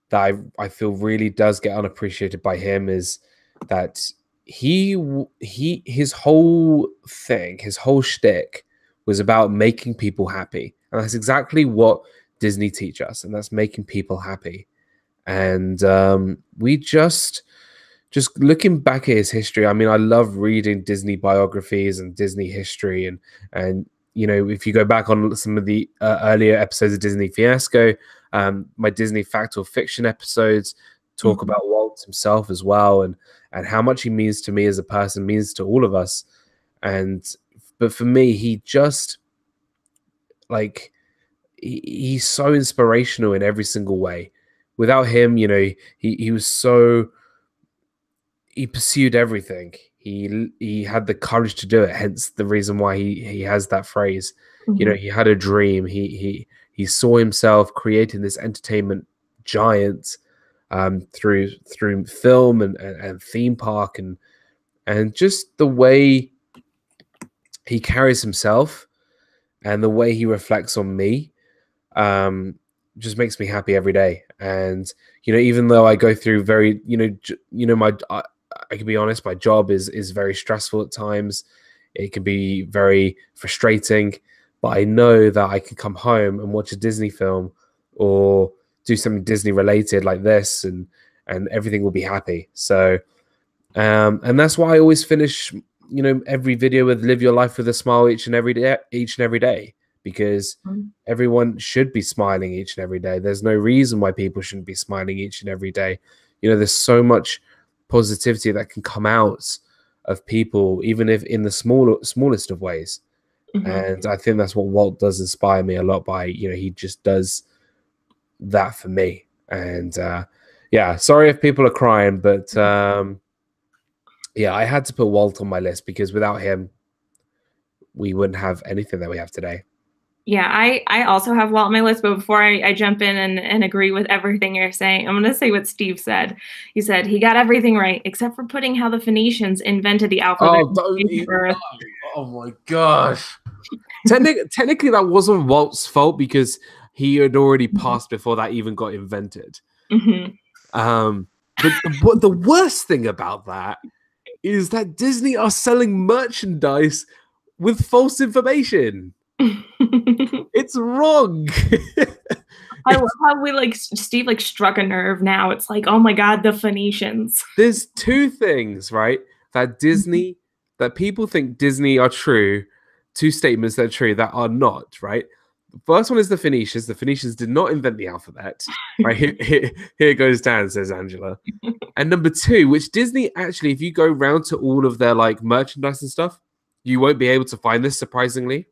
that I feel really does get unappreciated by him is that his whole thing, his whole shtick was about making people happy. And that's exactly what Disney teach us, and that's making people happy. And we just looking back at his history, I mean, I love reading Disney biographies and Disney history, and you know, if you go back on some of the earlier episodes of Disney Fiasco, my Disney Fact or Fiction episodes talk about Walt himself as well, and how much he means to me as a person, means to all of us. But for me, he just like he's so inspirational in every single way. Without him, you know, he was so, he pursued everything. He had the courage to do it. Hence the reason why he has that phrase. You know, he had a dream. He saw himself creating this entertainment giant through film and theme park, and just the way he carries himself and the way he reflects on me just makes me happy every day. And you know, even though I go through very, I can be honest, my job is very stressful at times. It can be very frustrating, but I know that I can come home and watch a Disney film or do something Disney related like this, and everything will be happy. So and that's why I always finish, you know, every video with "Live your life with a smile each and every day," because everyone should be smiling each and every day. There's no reason why people shouldn't be smiling each and every day. You know, there's so much positivity that can come out of people, even if in the smallest of ways. And I think that's what Walt does inspire me a lot by. You know, he just does that for me. And yeah, sorry if people are crying, but yeah, I had to put Walt on my list because without him, we wouldn't have anything that we have today. Yeah, I also have Walt on my list, but before I jump in and agree with everything you're saying, I'm going to say what Steve said. He said he got everything right, except for putting how the Phoenicians invented the alphabet. Oh my gosh. Technically, that wasn't Walt's fault because he had already passed before that even got invented. But the worst thing about that is that Disney are selling merchandise with false information. It's wrong. I love how Steve struck a nerve now. It's like, oh my God, the Phoenicians. There's two things, right? That people think Disney are true. Two statements that are true that are not, right? The first one is the Phoenicians. The Phoenicians did not invent the alphabet. Right? Here goes Dan, says Angela. And number two, which Disney actually, if you go round to all of their merchandise and stuff, you won't be able to find this, surprisingly.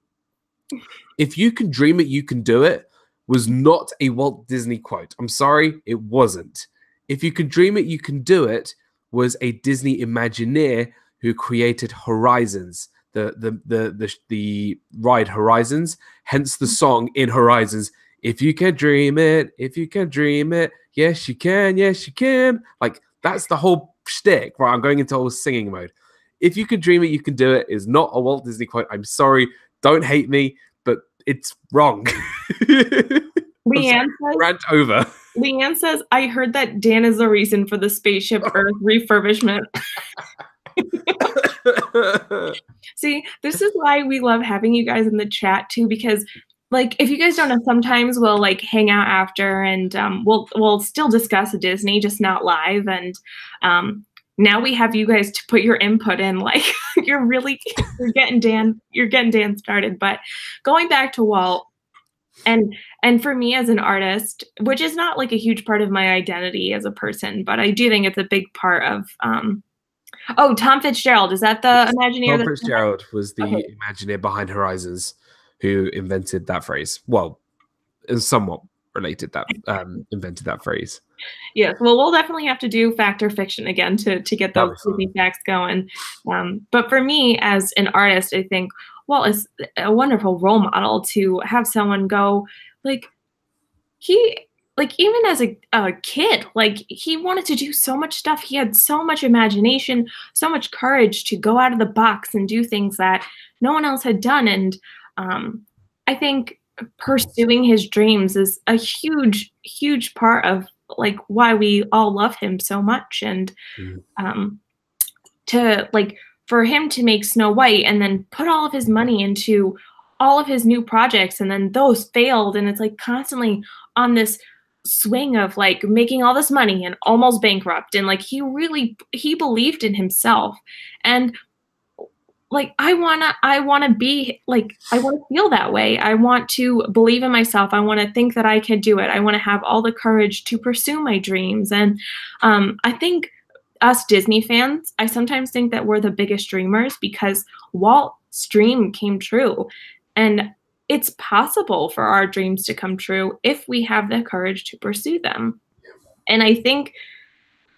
If you can dream it, you can do it was not a Walt Disney quote. I'm sorry, it wasn't. If you can dream it, you can do it was a Disney Imagineer who created Horizons, the ride Horizons, hence the song in Horizons. If you can dream it, if you can dream it, yes you can, yes you can. Like that's the whole shtick, right? I'm going into whole singing mode. If you can dream it, you can do it is not a Walt Disney quote. I'm sorry. Don't hate me, but it's wrong. Leanne says, rant over. Leanne says, I heard that Dan is the reason for the Spaceship Earth refurbishment. See, this is why we love having you guys in the chat too, because if you guys don't know, sometimes we'll hang out after and we'll still discuss Disney, just not live. And now we have you guys to put your input in. You're getting Dan started. But going back to Walt, and for me as an artist, which is not a huge part of my identity as a person, but I do think it's a big part of Tom Fitzgerald. Is that the Imagineer? Tom Fitzgerald was the Imagineer behind Horizons who invented that phrase. Well, somewhat related that invented that phrase. Yes, well, we'll definitely have to do fact or fiction again to get those Disney facts going. But for me as an artist, I think Walt is a wonderful role model to have someone go even as a kid, he wanted to do so much stuff. He had so much imagination, so much courage to go out of the box and do things that no one else had done. And I think pursuing his dreams is a huge, huge part of why we all love him so much. And for him to make Snow White and then put all of his money into all of his new projects, and then those failed, and it's constantly on this swing of making all this money and almost bankrupt, and he believed in himself. And like I want to be like, I want to feel that way. I want to believe in myself. I want to think that I can do it. I want to have all the courage to pursue my dreams. And I think us Disney fans, I sometimes think that we're the biggest dreamers because Walt's dream came true. And it's possible for our dreams to come true if we have the courage to pursue them. And I think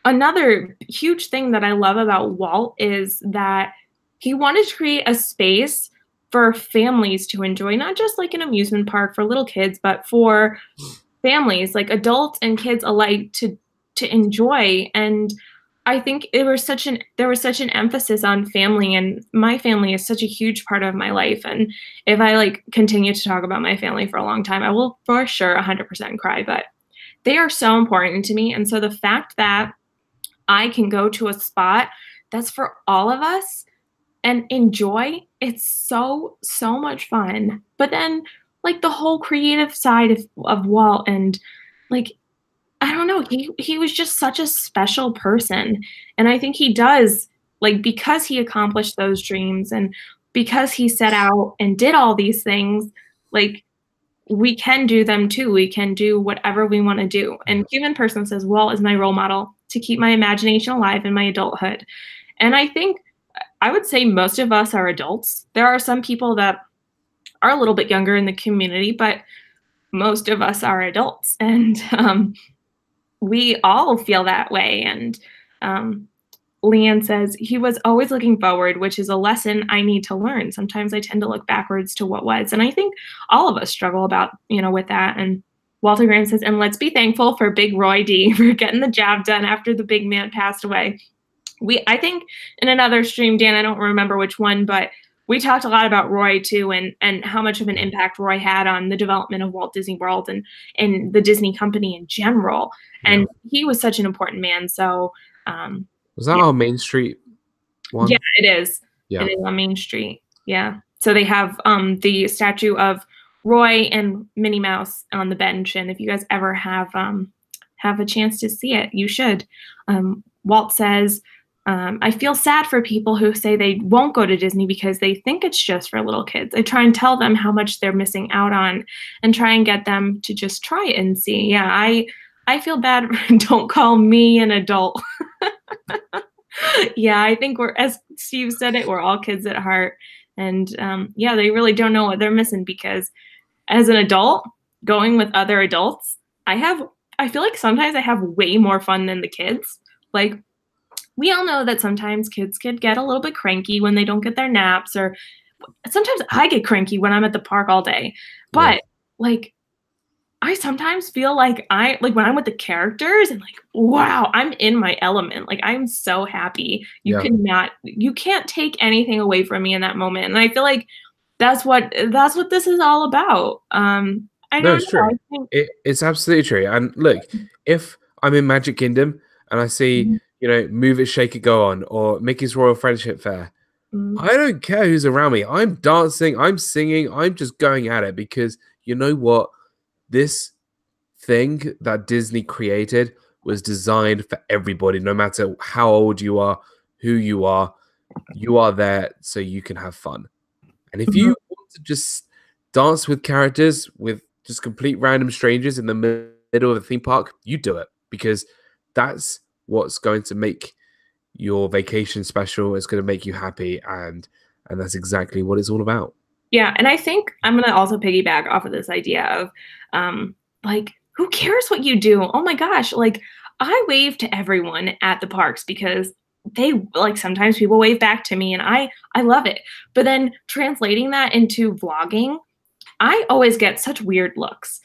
another huge thing that I love about Walt is that he wanted to create a space for families to enjoy, not just like an amusement park for little kids, but for families, like adults and kids alike, to enjoy. And I think there was such an emphasis on family, and my family is such a huge part of my life. And if I like continue to talk about my family for a long time, I will for sure 100% cry, but they are so important to me. And so the fact that I can go to a spot that's for all of us and enjoy, it's so much fun. But then like the whole creative side of Walt, and like I don't know, he was just such a special person. And I think he does, like, because he accomplished those dreams and because he set out and did all these things, like we can do them too. We can do whatever we want to do. And Human Person says Walt is my role model to keep my imagination alive in my adulthood. And I think I would say most of us are adults. There are some people that are a little bit younger in the community, but most of us are adults. And we all feel that way. And Leanne says, he was always looking forward, which is a lesson I need to learn. Sometimes I tend to look backwards to what was. And I think all of us struggle about, with that. And Walter Graham says, and let's be thankful for Big Roy D for getting the job done after the big man passed away. I think in another stream, Dan, I don't remember which one, but we talked a lot about Roy too, and how much of an impact Roy had on the development of Walt Disney World and the Disney company in general. Yeah. And he was such an important man. So was that on Main Street one? Yeah, it is. Yeah. It is on Main Street. Yeah. So they have the statue of Roy and Minnie Mouse on the bench. And if you guys ever have a chance to see it, you should. Walt says, I feel sad for people who say they won't go to Disney because they think it's just for little kids. I try and tell them how much they're missing out on and try and get them to just try it and see. Yeah, I feel bad. Don't call me an adult. Yeah, I think as Steve said it, we're all kids at heart. And yeah, they really don't know what they're missing, because as an adult, going with other adults, I feel like sometimes I have way more fun than the kids. Like, we all know that sometimes kids could get a little bit cranky when they don't get their naps, or sometimes I get cranky when I'm at the park all day. But like, I sometimes feel like when I'm with the characters and like, wow, I'm in my element. Like, I'm so happy. You can't take anything away from me in that moment. And I feel like that's what this is all about. It's true. It's absolutely true. And look, if I'm in Magic Kingdom and I see, Move It, Shake It, Go On, or Mickey's Royal Friendship Fair, I don't care who's around me. I'm dancing, I'm singing, I'm just going at it, because you know what? This thing that Disney created was designed for everybody, no matter how old you are, who you are there so you can have fun. And if you want to just dance with characters, with just complete random strangers in the middle of a theme park, you do it, because that's what's going to make your vacation special. It's going to make you happy, and that's exactly what it's all about. Yeah, and I think I'm going to also piggyback off of this idea of like, who cares what you do? Oh my gosh, like, I wave to everyone at the parks because they, like, sometimes people wave back to me, and I love it. But then translating that into vlogging, I always get such weird looks.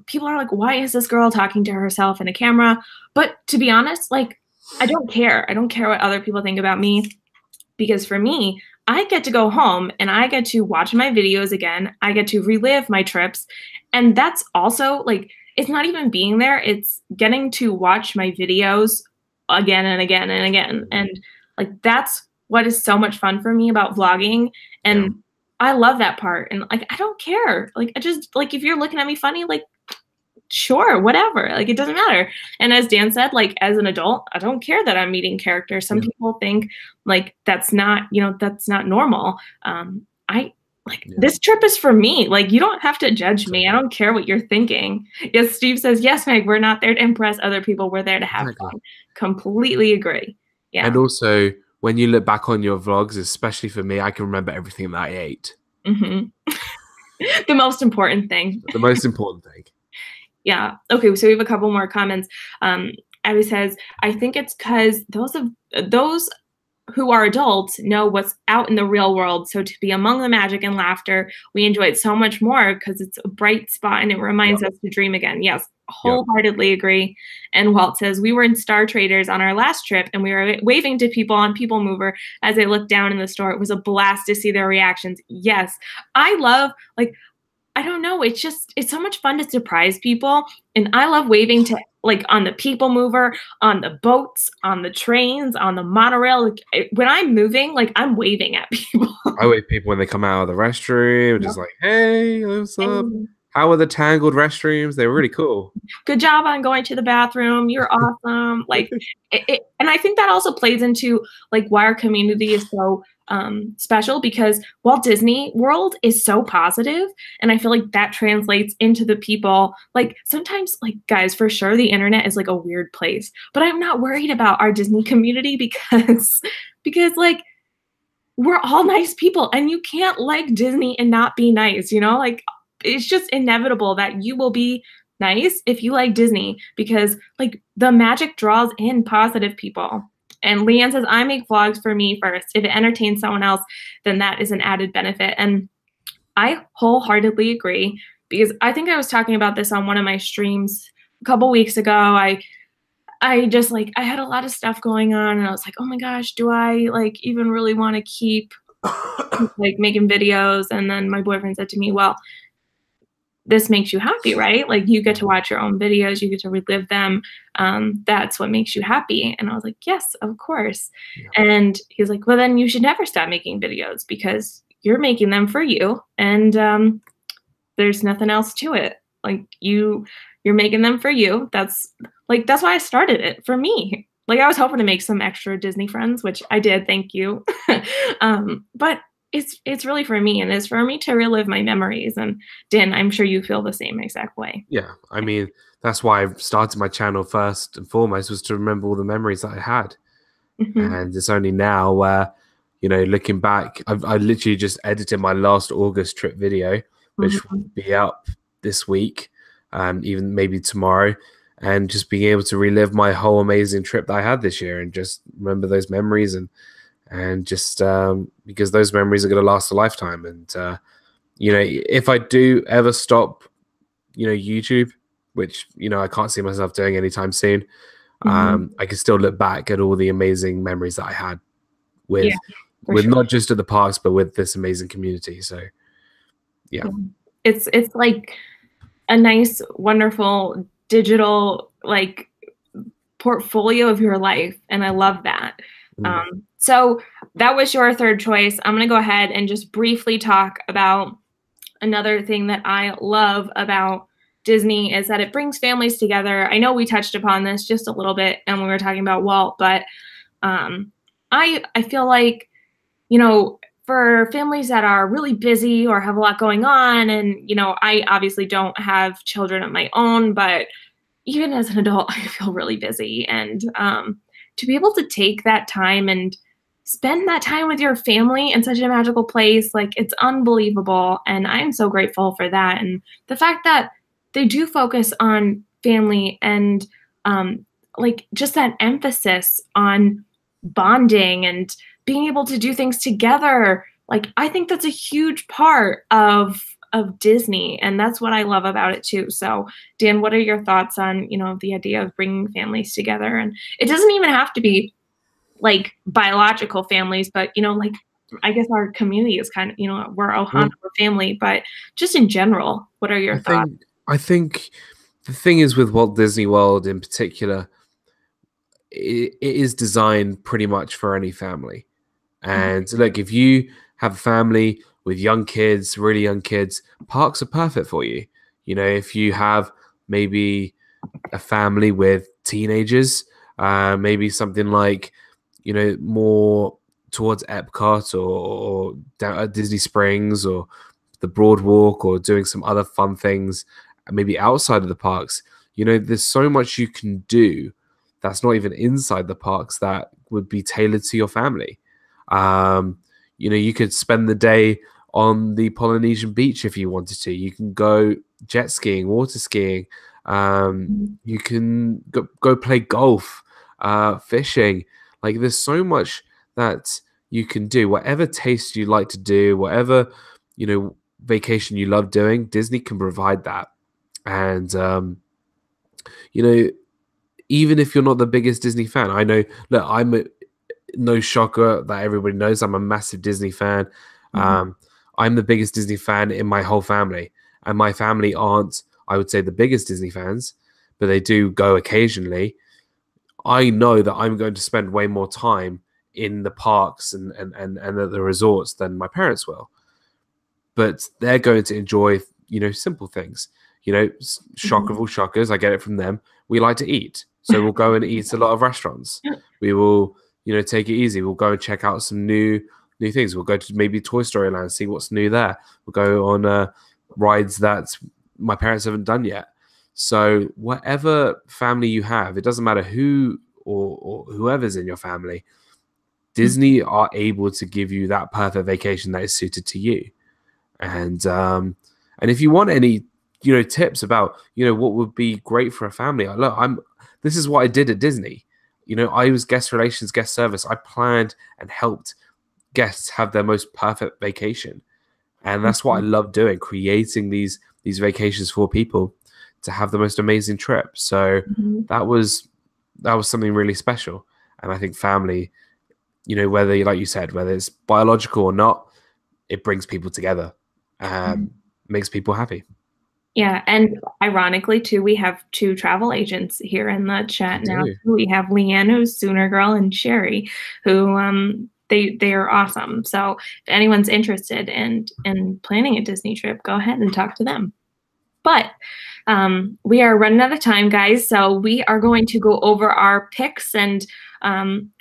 People are like, why is this girl talking to herself in a camera? But to be honest, like, I don't care. I don't care what other people think about me, because for me, I get to go home and I get to watch my videos again. I get to relive my trips. And that's also, like, it's not even being there. It's getting to watch my videos again and again and again. And like, that's what is so much fun for me about vlogging. And I love that part. And like, I don't care. Like, I just, like, if you're looking at me funny, like, sure, whatever. Like, it doesn't matter. And as Dan said, like, as an adult, I don't care that I'm meeting characters. Some people think like that's not, that's not normal. I like this trip is for me. Like, you don't have to judge me. I don't care what you're thinking. Yes, Steve says, yes, Meg, we're not there to impress other people. We're there to have fun. Completely agree. Yeah. And also, when you look back on your vlogs, especially for me, I can remember everything that I ate. The most important thing. The most important thing. Yeah. Okay. So we have a couple more comments. Abby says, I think it's because those who are adults know what's out in the real world. So to be among the magic and laughter, we enjoy it so much more because it's a bright spot and it reminds us to dream again. Yes, wholeheartedly agree. And Walt says, we were in Star Traders on our last trip and we were waving to people on People Mover as they looked down in the store. It was a blast to see their reactions. Yes, I love, like, I don't know. It's so much fun to surprise people. And I love waving to, like, on the People Mover, on the boats, on the trains, on the monorail. Like, when I'm moving, like, I'm waving at people. I wave people when they come out of the restroom, just like, hey, what's up? How are the tangled restrooms? They were really cool. Good job on going to the bathroom. You're awesome. Like, and I think that also plays into, like, why our community is so special, because Walt Disney World is so positive, and I feel like that translates into the people. Like, sometimes, like, guys, for sure the internet is like a weird place, but I'm not worried about our Disney community because like, we're all nice people, and you can't like Disney and not be nice, like, it's just inevitable that you will be nice if you like Disney, because, like, the magic draws in positive people. And Leanne says, I make vlogs for me first. If it entertains someone else, then that is an added benefit. And I wholeheartedly agree, because I think I was talking about this on one of my streams a couple weeks ago. I just, like, I had a lot of stuff going on, and I was like, oh my gosh, do I, like, even really want to keep, like, making videos? And then my boyfriend said to me, well, this makes you happy, right? Like, you get to watch your own videos, you get to relive them. That's what makes you happy. And I was like, yes, of course. Yeah. And he was like, well, then you should never stop making videos, because you're making them for you. And there's nothing else to it. Like, you're making them for you. That's why I started it, for me. Like, I was hoping to make some extra Disney friends, which I did. Thank you. But it's really for me, and it's for me to relive my memories. And Dan, I'm sure you feel the same exact way. Yeah, I mean, that's why I started my channel first and foremost, was to remember all the memories that I had. And it's only now where, looking back, I literally just edited my last August trip video, which will be up this week, even maybe tomorrow, and just being able to relive my whole amazing trip that I had this year and just remember those memories, and just because those memories are going to last a lifetime. And if I do ever stop YouTube, which I can't see myself doing anytime soon, I can still look back at all the amazing memories that I had with not just at the parks, but with this amazing community. So yeah, it's like a nice, wonderful digital, like, portfolio of your life, and I love that. So that was your third choice. I'm going to go ahead and just briefly talk about another thing that I love about Disney, is that it brings families together. I know we touched upon this just a little bit and we were talking about Walt, but I feel like, for families that are really busy or have a lot going on, and, I obviously don't have children of my own, but even as an adult, I feel really busy. And to be able to take that time and spend that time with your family in such a magical place, like, it's unbelievable. And I'm so grateful for that. And the fact that they do focus on family and like, just that emphasis on bonding and being able to do things together. Like, I think that's a huge part of Disney, and that's what I love about it too. So Dan, what are your thoughts on, the idea of bringing families together? And it doesn't even have to be, like, biological families, but, like, I guess our community is kind of, we're Ohana, we're family, but just in general, what are your thoughts? I think the thing is, with Walt Disney World in particular, it is designed pretty much for any family. And look, if you have a family with young kids, really young kids, parks are perfect for you. If you have maybe a family with teenagers, maybe something like, you know, more towards Epcot or down at Disney Springs or the Broadwalk, or doing some other fun things maybe outside of the parks. You know, there's so much you can do that's not even inside the parks that would be tailored to your family. You know, you could spend the day on the Polynesian beach if you wanted to. You can go jet skiing, water skiing. You can go play golf, fishing. Like, there's so much that you can do. Whatever taste you like to do, whatever, you know, vacation you love doing, Disney can provide that. And you know, even if you're not the biggest Disney fan, I know, look, no shocker that everybody knows I'm a massive Disney fan. I'm the biggest Disney fan in my whole family, and my family aren't, I would say, the biggest Disney fans, but they do go occasionally. I know that I'm going to spend way more time in the parks and at the resorts than my parents will, but they're going to enjoy, you know, simple things. You know, shock of all shockers, I get it from them. We like to eat, so we'll go and eat a lot of restaurants. We will, you know, take it easy. We'll go and check out some new things. We'll go to maybe Toy Story Land, see what's new there. We'll go on rides that my parents haven't done yet. So whatever family you have, it doesn't matter who or whoever's in your family, Disney are able to give you that perfect vacation that is suited to you. And if you want any, you know, tips about, you know, what would be great for a family, look, this is what I did at Disney. You know, I was guest relations, guest service. I planned and helped guests have their most perfect vacation. And that's what I love doing, creating these vacations for people to have the most amazing trip. So that was something really special. And I think family, you know, whether, like you said, whether it's biological or not, it brings people together, makes people happy. Yeah, and ironically too, we have 2 travel agents here in the chat now. We have Leanne, who's Sooner Girl, and Sherry, who they are awesome. So if anyone's interested in planning a Disney trip, go ahead and talk to them. But we are running out of time, guys. So we are going to go over our picks, and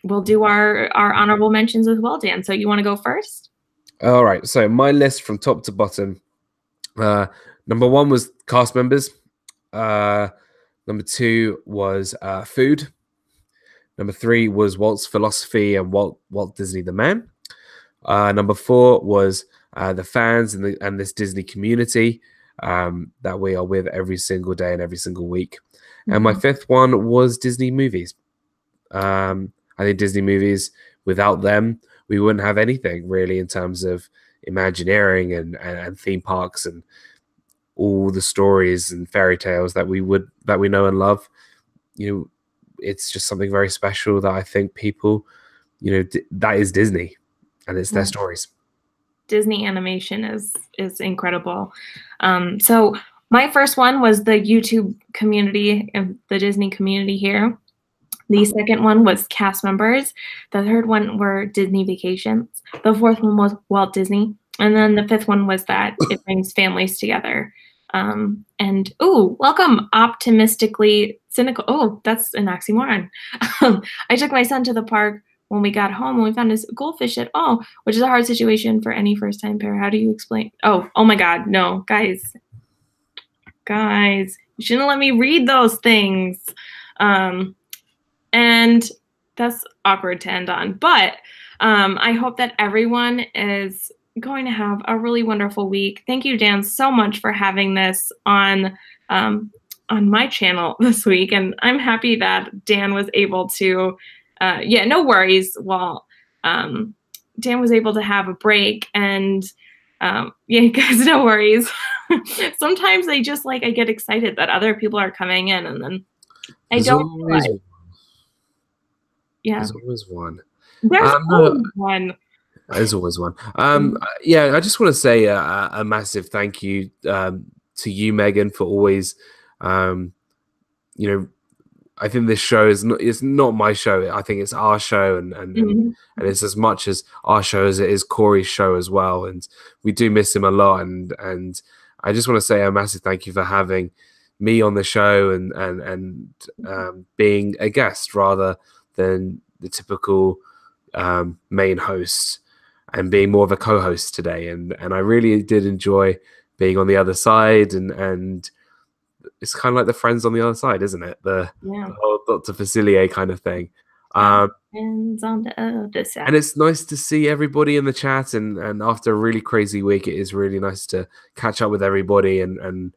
we'll do our honorable mentions as well, Dan. So you want to go first? All right. So my list from top to bottom. Number 1 was cast members. Number 2 was food. Number 3 was Walt's philosophy and Walt Disney the man. Number 4 was the fans and this Disney community that we are with every single day and every single week. And my 5th one was Disney movies. I think Disney movies, without them, we wouldn't have anything really in terms of Imagineering and theme parks and all the stories and fairy tales that we know and love. You know, it's just something very special that I think people, you know, that is Disney, and it's their stories. Disney animation is incredible. So my first one was the YouTube community, the Disney community here. The second one was cast members. The third one were Disney vacations. The fourth one was Walt Disney. And then the 5th one was that it brings families together. And welcome, optimistically cynical. Oh, that's an oxymoron. I took my son to the park when we got home and we found this goldfish which is a hard situation for any first-time parent. How do you explain? Oh my God, no, guys, you shouldn't let me read those things. And that's awkward to end on. But I hope that everyone is going to have a really wonderful week. Thank you, Dan, so much for having this on my channel this week. And I'm happy that Dan was able to, no worries, Walt. Dan was able to have a break, and guys, no worries. Sometimes I get excited that other people are coming in, and then I don't realize. Yeah. There's always one. There's always one. There's always one. I just want to say a massive thank you to you, Megan, for always, you know, I think this show it's not my show. I think it's our show, and it's as much as our show as it is Corey's show as well. And we do miss him a lot. And I just want to say a massive thank you for having, me on the show and being a guest rather than the typical main host, and being more of a co-host today. And I really did enjoy being on the other side, and it's kind of like the friends on the other side, isn't it? The whole Dr. Facilier kind of thing. Friends on the other side. And it's nice to see everybody in the chat, and after a really crazy week, it is really nice to catch up with everybody and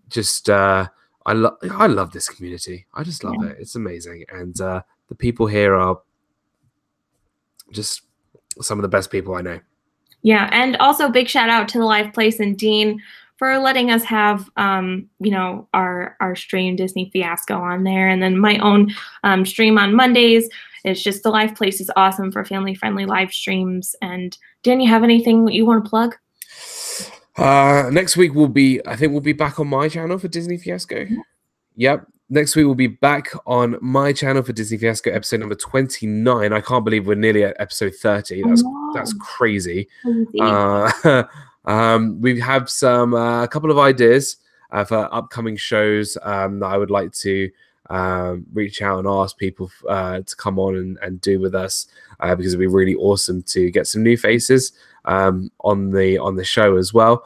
just I love this community. I just love it. It's amazing, and the people here are just some of the best people I know. Yeah, and also big shout out to the Live Place and Dean for letting us have you know, our stream Disney Fiasco on there, and then my own stream on Mondays. It's just the Live Place is awesome for family friendly live streams. And Dan, you have anything you want to plug? Next week I think we'll be back on my channel for Disney Fiasco. Yep. Next week we'll be back on my channel for Disney Fiasco episode number 29. I can't believe we're nearly at episode 30. That's crazy. We have some a couple of ideas for upcoming shows that I would like to reach out and ask people to come on and do with us, because it'd be really awesome to get some new faces on the show as well.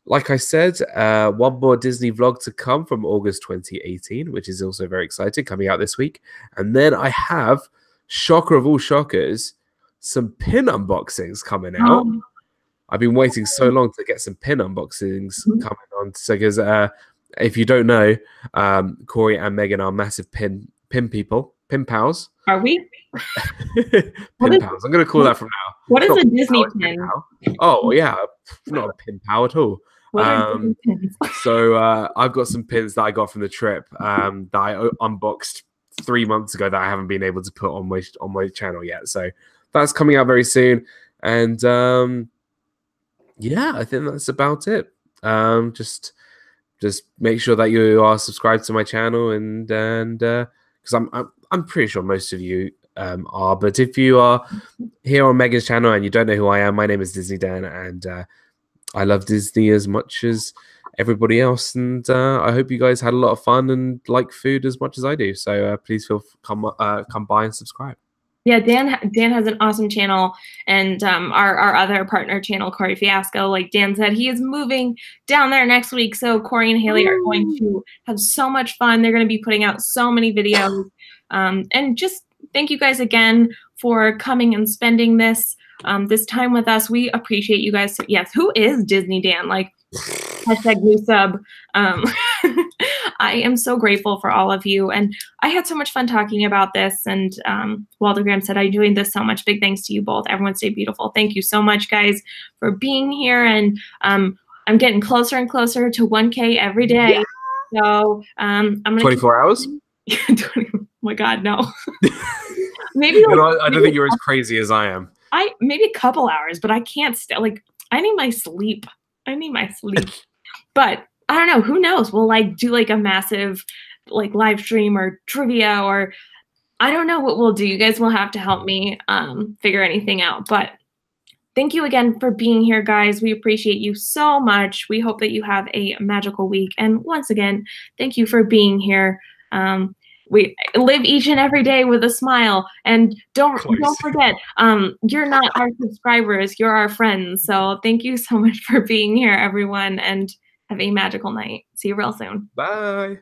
Like I said, one more Disney vlog to come from August 2018, which is also very exciting, coming out this week. And then I have, shocker of all shockers, some pin unboxings coming out. I've been waiting so long to get some pin unboxings coming on. So, because if you don't know, Corey and Megan are massive pin people, pin pals. Are we? Pin pals. I'm going to call that from now. What is a Disney pin? Oh, yeah. Not a pin pal at all. So I've got some pins that I got from the trip that I unboxed 3 months ago that I haven't been able to put on my channel yet. So that's coming out very soon. And yeah, I think that's about it. Just make sure that you are subscribed to my channel, and because I'm pretty sure most of you are. But if you are here on Megan's channel and you don't know who I am, my name is DizneyDan, and I love Disney as much as everybody else, and I hope you guys had a lot of fun and like food as much as I do. So please come by and subscribe. Yeah, Dan has an awesome channel, and our other partner channel, Corey Fiasco, like Dan said, he is moving down there next week. So Corey and Haley are going to have so much fun. They're going to be putting out so many videos, and just thank you guys again for coming and spending this time with us. We appreciate you guys. Yes, who is DizneyDan? Like, hashtag new sub. I am so grateful for all of you, and I had so much fun talking about this. And Walter Graham said, I enjoyed this so much. Big thanks to you both. Everyone stay beautiful. Thank you so much, guys, for being here. And I'm getting closer and closer to 1K every day. Yeah. So I'm gonna 24 hours. Oh my God, no. Maybe I don't think you're as crazy as I am. Maybe a couple hours, but I can't still, like, I need my sleep. But I don't know, who knows? We'll like do like a massive like live stream or trivia, or I don't know what we'll do. You guys will have to help me figure anything out. But thank you again for being here, guys. We appreciate you so much. We hope that you have a magical week. And once again, thank you for being here. We live each and every day with a smile, and don't forget, you're not our subscribers, you're our friends. So thank you so much for being here, everyone, and have a magical night. See you real soon. Bye.